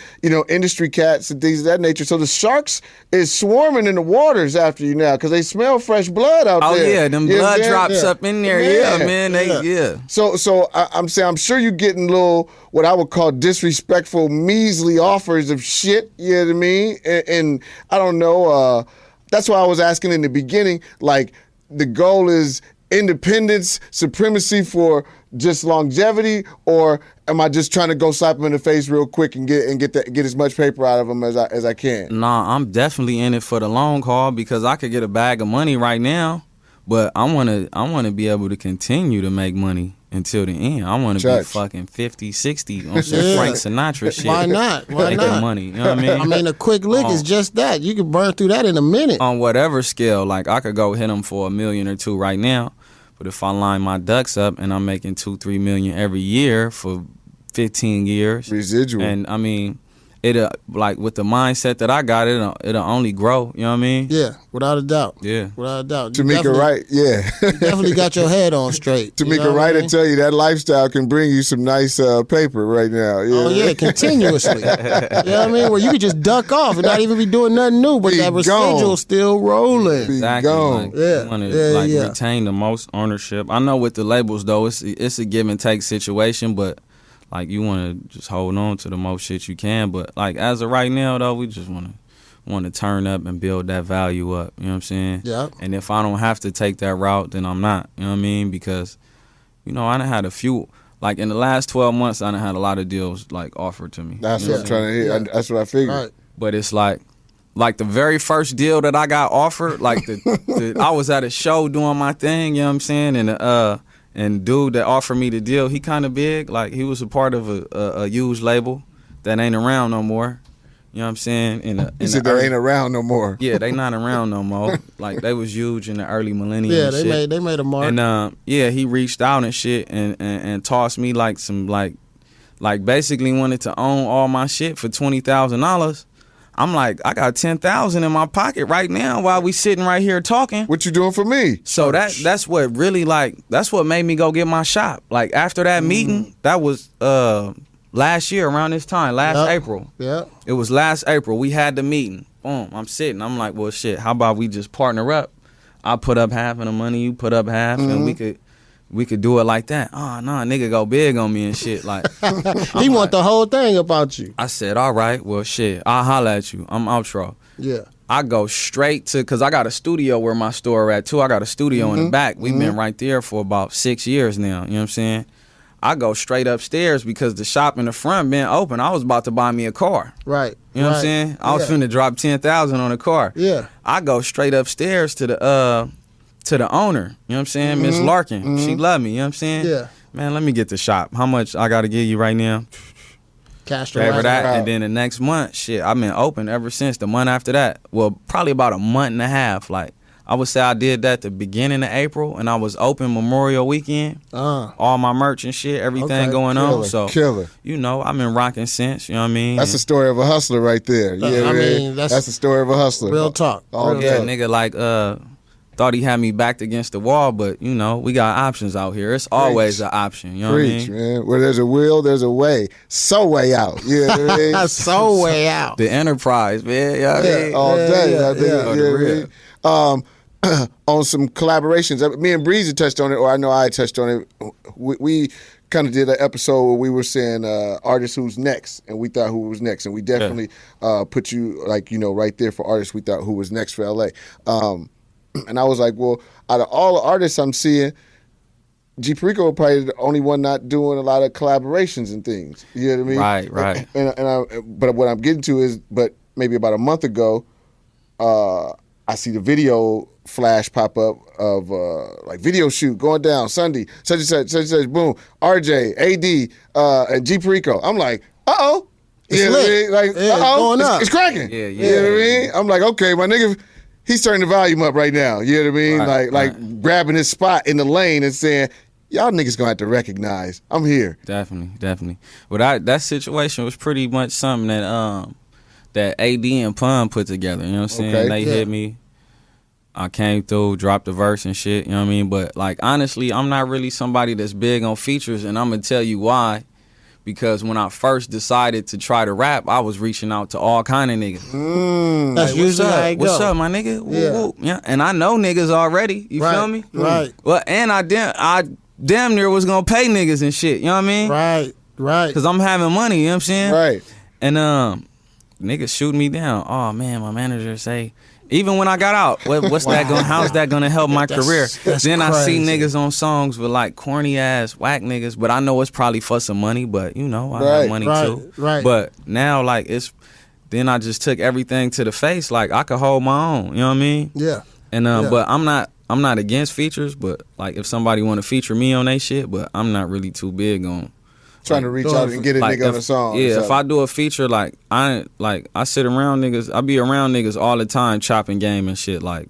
industry cats and things of that nature. So the sharks is swarming in the waters after you now because they smell fresh blood out there. oh yeah, them You know what blood I'm saying? drops up in there. Yeah. Yeah, man. They So I'm saying I'm sure you're getting little what I would call disrespectful, measly offers of shit. You know what I mean? And I don't know. That's why I was asking in the beginning. Like the goal is independence, supremacy for just longevity, or am I just trying to go slap them in the face real quick and get as much paper out of them as I can? Nah, I'm definitely in it for the long haul because I could get a bag of money right now, but I wanna be able to continue to make money until the end. I want to be fucking 50, 60 on some Frank Sinatra shit. Why not? Why Making not? money, you know what I mean? I mean, a quick lick is just that. You can burn through that in a minute. On whatever scale, like I could go hit them for $1 million or $2 million right now, but if I line my ducks up and I'm making $2-3 million every year for 15 years, residual, and I mean, it'll, like with the mindset that I got, it'll only grow. You know what I mean? Yeah, without a doubt. Yeah, without a doubt. Tamika Wright, yeah, you definitely got your head on straight. Tamika Wright will tell you that lifestyle can bring you some nice paper right now. Yeah. Oh yeah, continuously. You know what I mean? Where you could just duck off and not even be doing nothing new, but that residual still rolling. Exactly. Gone. Like, you want to retain the most ownership. I know with the labels though, it's a give and take situation, but like you want to just hold on to the most shit you can. But like as of right now though, we just want to turn up and build that value up. You know what I'm saying? Yeah. And if I don't have to take that route, then I'm not. You know what I mean? Because I done had a few. Like in the last 12 months, I done had a lot of deals like offered to me. That's what I'm trying to hear. Yeah. That's what I figured. Right. But it's like the very first deal that I got offered, like I was at a show doing my thing, you know what I'm saying? And dude that offered me the deal, he kind of big. Like he was a part of a huge label that ain't around no more. You know what I'm saying? He said they ain't around no more. Yeah, they not around no more. Like they was huge in the early millennium. Yeah, and shit. they made a mark. And he reached out and shit and tossed me like some like basically wanted to own all my shit for $20,000. I'm like, I got $10,000 in my pocket right now while we sitting right here talking. What you doing for me? So that's what really that's what made me go get my shop. Like after that meeting, that was last year around this time, April. Yeah. It was last April. We had the meeting. Boom. I'm sitting. I'm like, well, shit. How about we just partner up? I put up half of the money, you put up half, and we could do it like that. Oh no, nigga go big on me and shit. Like he want the whole thing about you. I said, all right, well shit, I'll holler at you. I'm outro. Yeah. I go straight to, cause I got a studio where my store at too. I got a studio in the back. We've been right there for about 6 years now. You know what I'm saying? I go straight upstairs because the shop in the front been open. I was about to buy me a car. Right. You know what I'm saying? I was finna drop $10,000 on a car. Yeah. I go straight upstairs to the owner. You know what I'm saying? Miss Larkin. She love me. You know what I'm saying? Yeah. Man, let me get the shop. How much I got to give you right now? Cash Gave her that, and then the next month, shit, I've been open ever since. The month after that, well, probably about a month and a half. Like, I would say I did that the beginning of April, and I was open Memorial Weekend. All my merch and shit, everything going on. So, I've been rocking since. You know what I mean? That's the story of a hustler right there. Yeah, I mean, that's the story of a hustler. Real talk. Nigga, like, thought he had me backed against the wall, but we got options out here. It's always an option. You know what I mean? Man. Where there's a will, there's a way. So way out. You know what I mean? So way out. The enterprise, man. You know what I mean? All day. On some collaborations. Me and Breezy touched on it, or I know I touched on it. We kind of did an episode where we were saying artists who's next, and we thought who was next, and we definitely put you right there for artists we thought who was next for LA. And I was like, well, out of all the artists I'm seeing, G Perico probably the only one not doing a lot of collaborations and things. You know what I mean? Right. But what I'm getting to is, maybe about a month ago, I see the video flash pop up of video shoot going down Sunday, such and such, boom, RJ, AD, and G Perico. I'm like, uh-oh. It's lit. Like, going up. It's cracking. Yeah. You know what I mean? I'm like, okay, my nigga, he's turning the volume up right now. You know what I mean? Like grabbing his spot in the lane and saying, y'all niggas gonna have to recognize I'm here. Definitely. Well, that situation was pretty much something that AD and Pun put together. You know what I'm saying? Okay. They hit me. I came through, dropped the verse and shit, you know what I mean? But like honestly, I'm not really somebody that's big on features, and I'm gonna tell you why. Because when I first decided to try to rap, I was reaching out to all kind of niggas. That's Like, usually how it what's go. up, my nigga? Woo, Yeah. woo. Yeah. And I know niggas already. You Right, feel me? right. Well, and I damn near was gonna pay niggas and shit. You know what I mean? Right. Cause I'm having money. You know what I'm saying? Right. And niggas shooting me down. Oh man, my manager say. Even when I got out, what's that going? How's that gonna help my career? that's Then I see crazy. niggas on songs with like corny ass whack niggas, but I know it's probably for some money. But you know, I have money too. Right. But now like it's. Then I just took everything to the face. Like I could hold my own. You know what I mean? Yeah. And Yeah. but I'm not against features. But like if somebody want to feature me on they shit, but I'm not really too big on. Trying to reach out and get a Like nigga on a song. or Yeah, if something. I do a feature, like I sit around niggas, I be around niggas all the time chopping game and shit. Like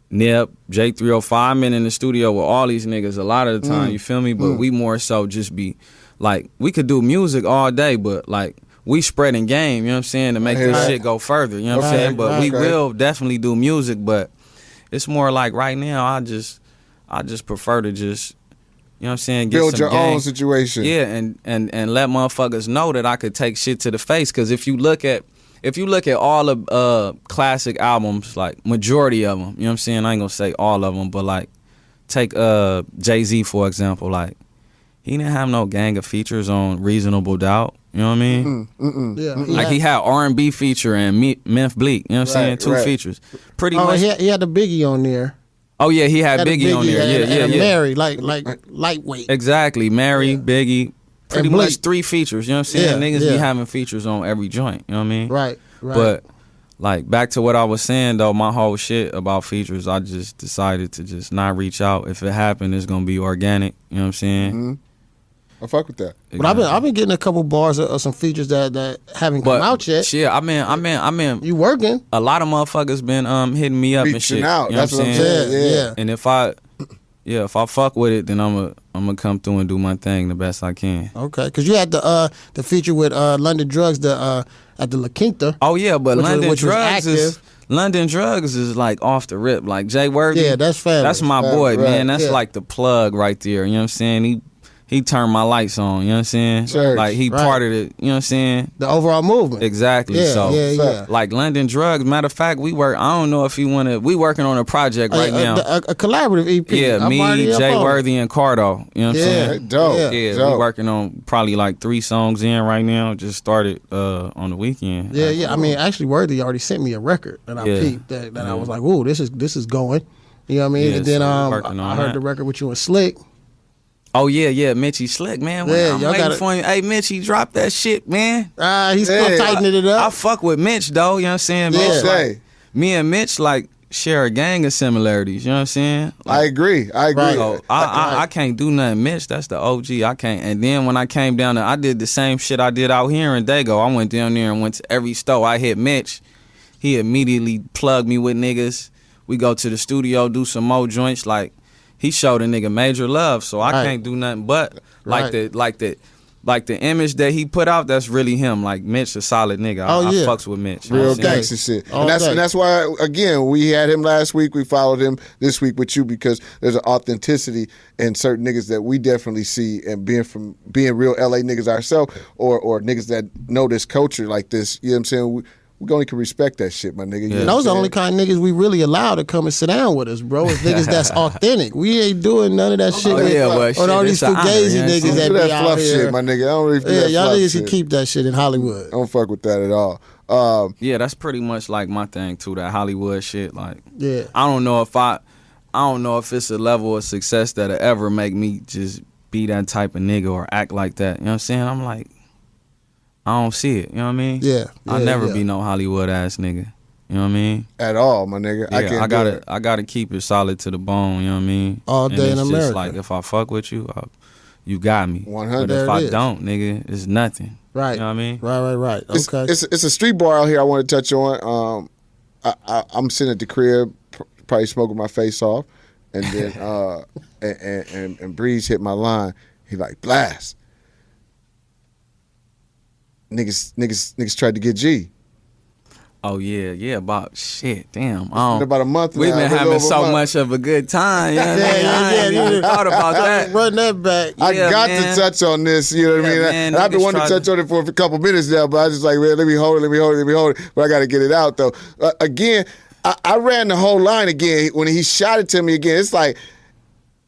Nip, J305, I'm in the studio with all these niggas a lot of the time. You feel me? But we more so just be like we could do music all day, but like we spreading game. You know what I'm saying? To make hear this that. shit go further. You know what I'm Okay, saying? But we okay. will definitely do music. But it's more like right now, I just prefer to just. You know what I'm saying? Get build some your game. own situation. Yeah, and let motherfuckers know that I could take shit to the face. Cause if you look at all of classic albums, like majority of them, you know what I'm saying? I ain't gonna say all of them, but like take Jay-Z for example. Like he didn't have no gang of features on Reasonable Doubt. You know what I mean? Yeah. Like he had R&B feature and Memph Bleak. You know what I'm saying? Right, Two right. features. Pretty Oh, much. he had the Biggie on there. Oh yeah, he had Had a Biggie on there. and Yeah. a Mary, like lightweight. Exactly. Mary, Biggie. Pretty And Blake. much 3 features. You know what I'm saying? Yeah, Niggas yeah. be having features on every joint. You know what I mean? Right. But like back to what I was saying though, my whole shit about features, I just decided to just not reach out. If it happened, it's gonna be organic. You know what I'm saying? I fuck with that. But I've been getting a couple bars of some features that haven't come out yet. Shit, I mean, You working? a lot of motherfuckers been hitting me up and Reaching shit. out. You know That's what I'm what I'm saying? saying. Yeah. And if I fuck with it, then I'm gonna come through and do my thing the best I can. Okay, because you had the feature with London Drugs at the La Quinta. Oh yeah, but Which was London Drugs is like off the rip. Like Jay Worthy. Yeah, that's family. That's my Family, boy, right. man. That's Yeah. like the plug right there. You know what I'm saying? He turned my lights on. You know what I'm saying? Church. Like he Right. part of it. You know what I'm saying? The overall movement. Exactly. Yeah, so yeah. like London Drugs. Matter of fact, we don't know if you wanna. We working on a project right now. A collaborative EP. Yeah, I'm me, already up Jay on it. Worthy, and Cardo. You know what I'm Yeah. saying? Dope. Yeah, Dope. we working on probably like 3 songs in right now. Just started on the weekend. Yeah. I mean, actually, Worthy already sent me a record, and I Yeah. peeped that I was like, "Ooh, this is going." You know what I mean? Yeah, and then so we working I on heard that. the record with you and Slick. Oh yeah, Mitchie Slick, man. Yeah, I'm y'all waiting gotta- for him. Hey, Mitchie, drop that shit, man. He's Yeah. still tightening it I up. fuck with Mitch though. You know what I'm saying? Yeah. Mitch, like, Say. me and Mitch like share a gang of similarities. You know what I'm saying? I agree. Right. So I can't do nothing. Mitch, that's the OG. I can't. And then when I came down there, I did the same shit I did out here in Dago. I went down there and went to every store. I hit Mitch. He immediately plugged me with niggas. We go to the studio, do some more joints. Like he showed a nigga major love. So I Right. can't do nothing but Right. like the image that he put out. That's really him. Like Mitch, a solid nigga. I yeah. fucks with Mitch. You know Real what I'm saying? gangster shit. All And day. that's why, again, we had him last week. We followed him this week with you because there's an authenticity in certain niggas that we definitely see, and being real LA niggas ourselves or niggas that know this culture like this, you know what I'm saying? We only can respect that shit, my nigga. You know Yeah. what Those I'm are the only saying? kind of niggas we really allow to come and sit down with us, bro. It's niggas that's authentic. We ain't doing none of that shit with shit, all these it's an honor, fugazi you know what I'm niggas saying? that Do be that out fluff here. shit, my nigga. I don't really do Yeah, that y'all fluff niggas shit. can keep that shit in Hollywood. I don't fuck with that at all. Yeah, that's pretty much like my thing too. That Hollywood shit. Like, Yeah. I don't know if it's a level of success that'll ever make me just be that type of nigga or act like that. You know what I'm saying? I'm like, I don't see it. You know what I mean? Yeah. I'll Yeah, never yeah. be no Hollywood ass nigga. You know what I mean? At all, my nigga. I Yeah, can't do it. I gotta keep it solid to the bone. You know what I mean? All day in it's America. Just like if I fuck with you, you got me. 100. But if There I it is. don't, nigga, it's nothing. Right. You know what I mean? Right. It's, Okay. it's a street bar out here I want to touch on. I'm sitting at the crib, probably smoking my face off, and then and Breeze hit my line. He like, blast. Niggas tried to get G. Oh yeah, about shit. Damn. About a month now. We've been having so much of a good time. You know what I mean? I ain't even thought about that. Run that back. I got to touch on this, you know what I mean? Man, and I've been wanting to touch on it for a couple minutes now, but I was just like, man, let me hold it. But I got to get it out, though. Again, I ran the whole line again. When he shot it to me again, it's like,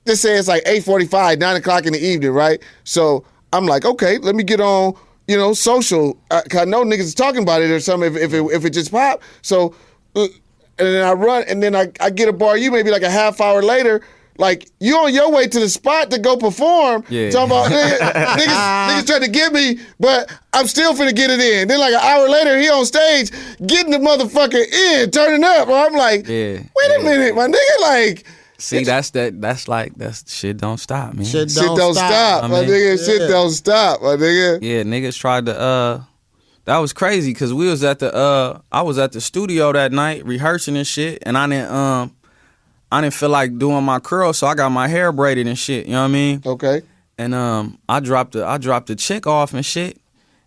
let's say it's like 8:45, 9 o'clock in the evening, right? So I'm like, okay, let me get on, social. Cause I know niggas is talking about it or something if it just popped. So, and then I run, and then I get a bar you maybe like a half hour later. Like, you on your way to the spot to go perform. Yeah. Talking about niggas trying to get me, but I'm still finna get it in. Then like an hour later, he on stage getting the motherfucker in, turning up. I'm like, wait a minute, my nigga, like. See, that's shit don't stop, man. Shit don't stop, my nigga. Shit don't stop, my nigga. Yeah, niggas tried to that was crazy because we was at the I was at the studio that night rehearsing and shit, and I didn't feel like doing my curl, so I got my hair braided and shit. You know what I mean? Okay. And I dropped the chick off and shit,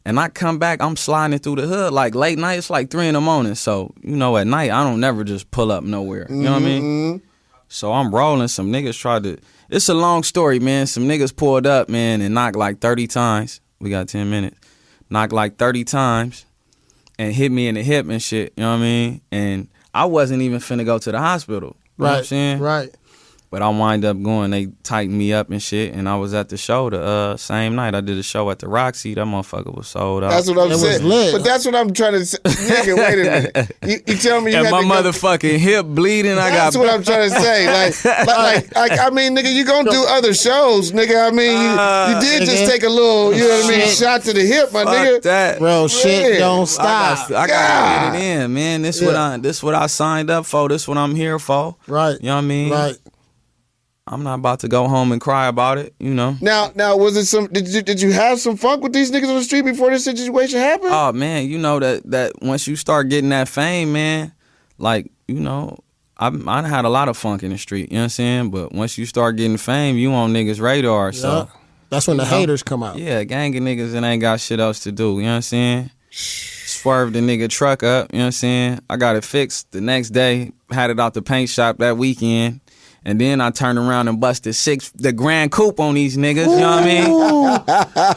and I come back, I'm sliding through the hood like late night. It's like 3 a.m. So at night I don't never just pull up nowhere. You know what I mean? So I'm rolling. Some niggas tried to. It's a long story, man. Some niggas pulled up, man, and knocked like 30 times. We got 10 minutes. Knocked like 30 times, and hit me in the hip and shit. You know what I mean? And I wasn't even finna go to the hospital. You know what I'm saying? Right. But I wind up going, they tightened me up and shit, and I was at the show the same night. I did a show at the Roxy. That motherfucker was sold out. That's what I'm saying. But that's what I'm trying to say. Nigga, wait a minute. You tell me you and had my to motherfucking hip bleeding. That's what I'm trying to say. Like, I mean, nigga, you gonna do other shows, nigga. I mean, you did just take a little, you know what I mean, shot to the hip, my nigga. That. Bro, shit don't stop. I gotta get it in, man. This what I signed up for. This what I'm here for. Right. You know what I mean? Right. I'm not about to go home and cry about it, you know. Now, was it did you have some funk with these niggas on the street before this situation happened? Oh man, you know that once you start getting that fame, man, like, I had a lot of funk in the street, you know what I'm saying? But once you start getting fame, you on niggas' radar, so that's when the haters come out. Yeah, gang of niggas that ain't got shit else to do, you know what I'm saying? Swerved the nigga truck up, you know what I'm saying? I got it fixed the next day, had it out the paint shop that weekend. And then I turned around and busted the Grand Coupe on these niggas, you know what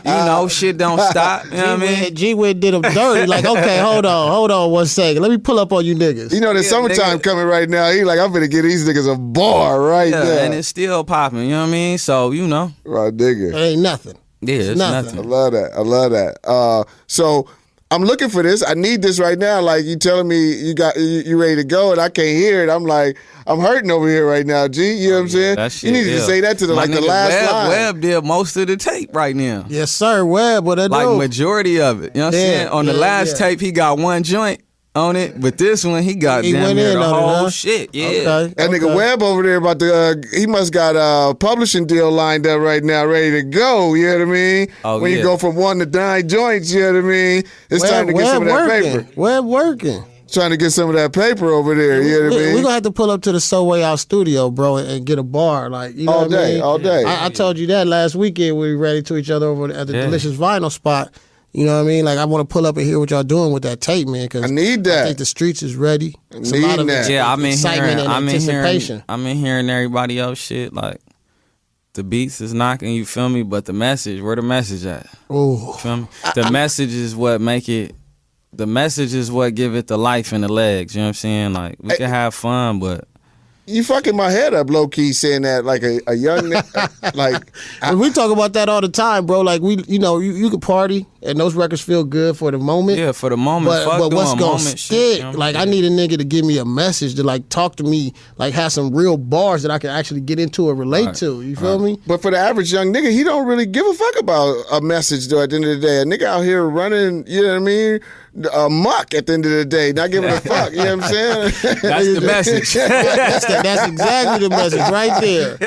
I mean? Shit don't stop, you know what I mean? G-Wid did them dirty, like, okay, hold on 1 second. Let me pull up on you niggas. There's summertime coming right now. He like, I'm gonna get these niggas a bar right now. And it's still popping, you know what I mean? So, Right, nigga. It ain't nothing. Yeah, it's nothing. I love that. So I'm looking for this. I need this right now. Like, you telling me you ready to go and I can't hear it. I'm like, I'm hurting over here right now, G. You know what I'm saying? That shit, you needed to say that to the last line. Webb did most of the tape right now. Yes, sir. Webb, what I do? Like majority of it. You know what I'm saying? On the last tape, he got one joint on it, but this one he got damn near the whole shit. Yeah. Okay. That nigga Webb over there about to, he must got a publishing deal lined up right now, ready to go. You know what I mean? When you go from 1 to 9 joints, you know what I mean? It's time to get some of that paper. Webb working. Trying to get some of that paper over there. You know what I mean? We're going to have to pull up to the Subway Out studio, bro, and get a bar. Like, you know all what day, I mean? all day. I told you that last weekend. We ran into each other over at the Delicious Vinyl spot. You know what I mean? Like, I want to pull up and hear what y'all doing with that tape, man. Cause I need that. I think the streets is ready. It's a lot of excitement and anticipation. I'm hearing everybody else shit. Like, the beats is knocking, you feel me? But the message, where the message at? Ooh. You feel me? The message is what make it. The message is what give it the life and the legs. You know what I'm saying? Like, we can have fun, but. You fucking my head up, low key, saying that like a young nigga. Like, we talk about that all the time, bro. Like, you could party and those records feel good for the moment. Yeah, for the moment. But what's gonna stick? Like, I need a nigga to give me a message to like talk to me, like have some real bars that I can actually get into or relate to. You feel me? But for the average young nigga, he don't really give a fuck about a message though. At the end of the day, a nigga out here running, you know what I mean? Muck at the end of the day, not giving a fuck. You know what I'm saying? That's the message. That's exactly the message right there.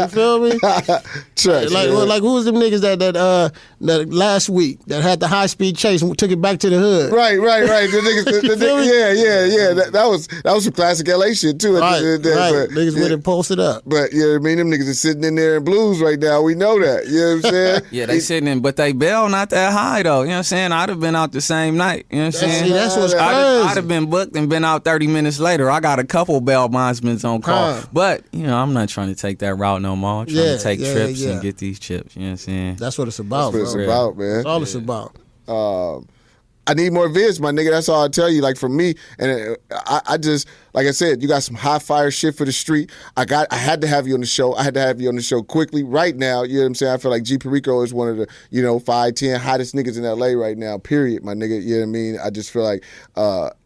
You feel me? Tracks, Like who was them niggas that last week that had the high speed chase and took it back to the hood? Right. The niggas, that was some classic LA shit too. Right. But, Niggas went and posted up. But you know what I mean? Them niggas are sitting in there in blues right now. We know that. You know what I'm saying? Yeah, they sitting in, but they bail not that high though. You know what I'm saying? I'd have been out the same night. You know what I'm saying? See, that's what's crazy. I'd have been booked and been out 30 minutes later. I got a couple bail bondsmen on call. But, I'm not trying to take that route no more. I'm trying to take trips and get these chips. You know what I'm saying? That's what it's about, That's what it's about, man. That's all it's about. I need more vids, my nigga. That's all I tell you. Like for me, and I just, like I said, you got some high fire shit for the street. I had to have you on the show. I had to have you on the show quickly right now. You know what I'm saying? I feel like G Perico is one of the 5, 10 hottest niggas in LA right now. Period, my nigga. You know what I mean? I just feel like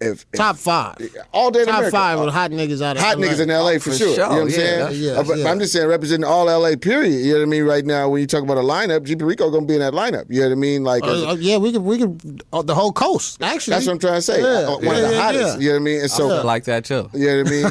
if top 5 all day in top America, 5 with hot niggas out of hot LA. niggas in LA for sure. You know what I'm saying? But I'm just saying representing all LA. Period. You know what I mean? Right now, when you talk about a lineup, G Perico gonna be in that lineup. You know what I mean? Like we could the whole coast actually. That's what I'm trying to say. One of the hottest. You know what I mean? And so I like that too. You know what I mean?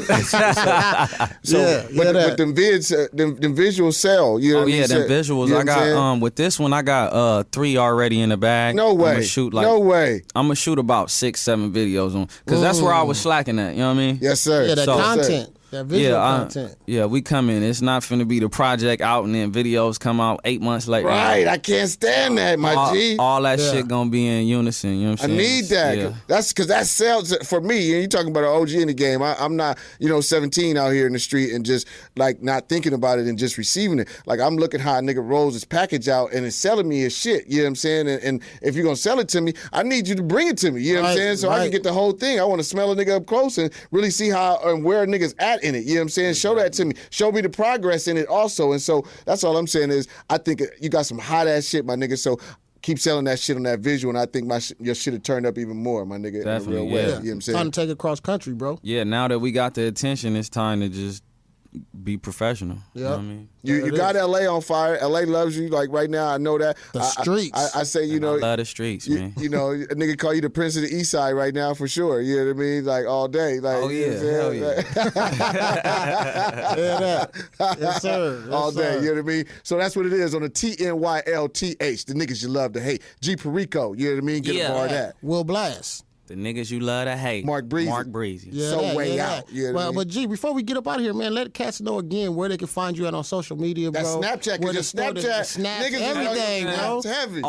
But them vids, them visuals sell. You know what I mean? Them visuals. You know I got with this one I got 3 already in the bag. No way. No way. I'm gonna shoot about 6, 7 videos on because that's where I was slacking at. You know what I mean? Yes, sir. Yeah, that content. That visual content. We come in. It's not finna be the project out and then videos come out 8 months later. Right. I can't stand that, my G. All that shit gonna be in unison. You know what I'm saying? I need that. Yeah. That's because that sells for me. And you talking about an OG in the game. I'm not, 17 out here in the street and just like not thinking about it and just receiving it. Like I'm looking how a nigga rolls his package out and it's selling me his shit. You know what I'm saying? And if you're gonna sell it to me, I need you to bring it to me. You know what I'm saying? So I can get the whole thing. I want to smell a nigga up close and really see how and where a nigga's at in it. You know what I'm saying? Show that to me. Show me the progress in it also. And so that's all I'm saying is I think you got some hot ass shit, my nigga. So keep selling that shit on that visual, and I think your shit have turned up even more, my nigga. Definitely, in a real way. You know what I'm saying? Time to take it cross country, bro. Yeah, now that we got the attention, it's time to just be professional. You know what I mean? You got LA on fire. LA loves you. Like right now, I know that. The streets. I say, I love the streets, man. A nigga call you the Prince of the East Side right now for sure. You know what I mean? Like all day. Like, hell yeah. Yes, sir. All day. You know what I mean? So that's what it is on the TNYLTH. The niggas you love to hate. G Perico. You know what I mean? Get a bar of that. Will Blast. The niggas you love to hate. Mark Breezy. Yeah, so way out. You know what I mean? But G, before we get up out of here, man, let cats know again where they can find you at on social media, bro. That Snapchat, where just Snapchat. Snaps, niggas everything, bro. It's heavy.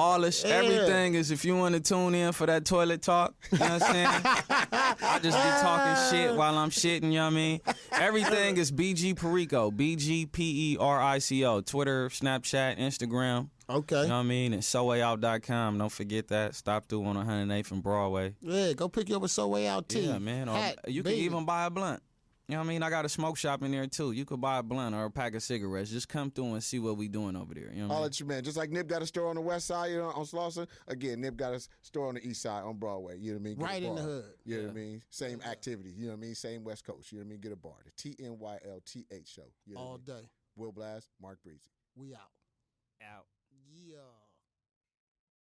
Everything is if you want to tune in for that toilet talk, you know what I'm saying? I just be talking shit while I'm shitting, you know what I mean? Everything is BG Perico, BGPERICO, Twitter, Snapchat, Instagram. Okay. You know what I mean? And SoWayOut.com. Don't forget that. Stop through on 108th and Broadway. Yeah, go pick you up a So Way Out tee. Yeah, man. You can even buy a blunt. You know what I mean? I got a smoke shop in there, too. You could buy a blunt or a pack of cigarettes. Just come through and see what we doing over there. You know what I'll let you, man. Just like Nip got a store on the west side, on Slauson. Again, Nip got a store on the east side on Broadway. You know what I mean? Right in the hood. You know what I mean? Same activity. You know what I mean? Same West Coast. You know what I mean? Get a bar. The TNYLTH show. You know all day. Will Blast, Mark Breezy. We out. Out. Yeah.